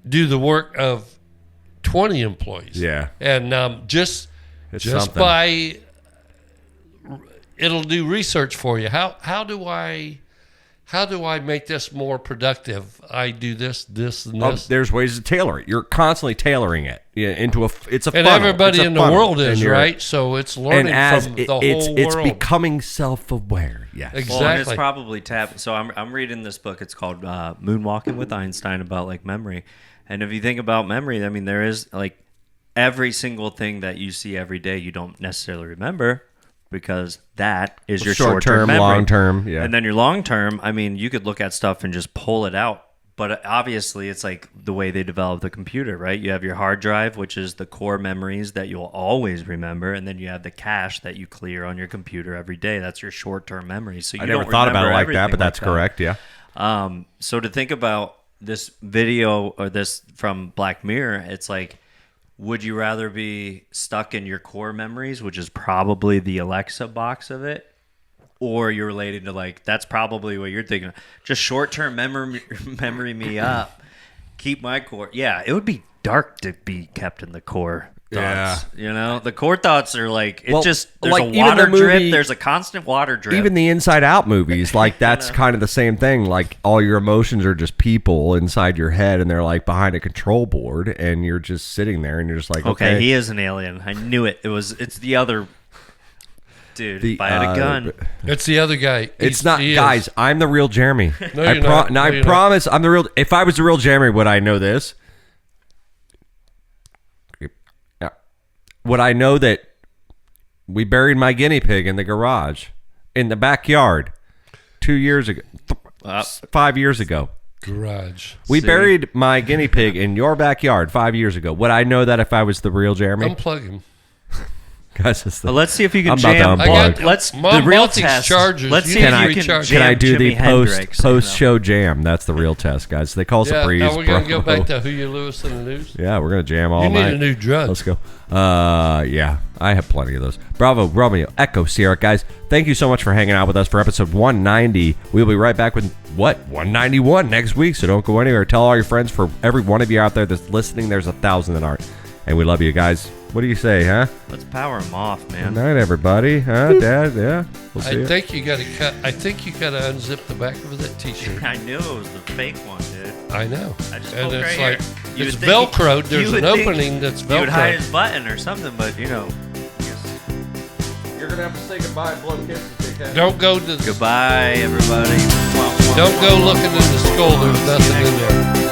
do the work of 20 employees. Yeah. And just something. by it'll do research for you. How do I make this more productive? I do this, and this. There's ways to tailor it. You're constantly tailoring it into it's a and funnel. everybody in the funnel. world is, right? So it's learning from the whole world. It's becoming self-aware. Yes. Exactly. Well, and it's probably So I'm reading this book. It's called Moonwalking with Einstein, about like memory. And if you think about memory, I mean, there is like every single thing that you see every day you don't necessarily remember, because that is your short-term memory. Long-term, yeah. And then your long-term, I mean, you could look at stuff and just pull it out. But obviously, it's like the way they develop the computer, right? You have your hard drive, which is the core memories that you'll always remember. And then you have the cache that you clear on your computer every day. That's your short-term memory. So I never thought about it like that, but that's correct, yeah. So to think about this video or this from Black Mirror, it's like, would you rather be stuck in your core memories, which is probably the Alexa box of it, or you're related to like, that's probably what you're thinking, just short-term memory me up, keep my core. Yeah, it would be dark to be kept in the core thoughts. Yeah. The core thoughts are like, there's like a water drip. There's a constant water drip. Even the Inside Out movies, like that's kind of the same thing. Like all your emotions are just people inside your head, and they're like behind a control board, and you're just sitting there, and you're just like, okay, he is an alien. I knew it. It's the other dude. If I had a gun. It's the other guy. It's not, guys. I'm the real Jeremy. No, you're not. No, I promise, I'm the real. If I was the real Jeremy, would I know this? Would I know that we buried my guinea pig in the garage, in the backyard, 2 years ago, 5 years ago? Garage. We buried my guinea pig in your backyard 5 years ago. Would I know that if I was the real Jeremy? Unplug him. Guys, let's see if you can I'm jam. about to unplug. Let's the real test. Chargers. Let's see if you can jam. Can I do Jimi the Hendrix, post show jam? That's the real test, guys. They call us a breeze. Now we're gonna go back to Who You Lewis in the News. Yeah, we're gonna jam all night. You need a new drug. Let's go. Yeah, I have plenty of those. Bravo, Romeo, Echo, Sierra, guys. Thank you so much for hanging out with us for episode 190. We'll be right back with 191 next week. So don't go anywhere. Tell all your friends. For every one of you out there that's listening, there's 1,000 that aren't. And we love you guys. What do you say, huh? Let's power them off, man. Good night, everybody. Huh, Dad? Yeah. We'll see I think you got to cut. I think you got to unzip the back of that T-shirt. I knew it was the fake one, dude. I know. I just and it's right like here. it's Velcroed. There's an opening that's Velcroed. You would hide his button or something, but You're gonna have to say goodbye and blow kisses. Don't go to. Goodbye, everybody. Don't go looking in the skull. There's nothing in there.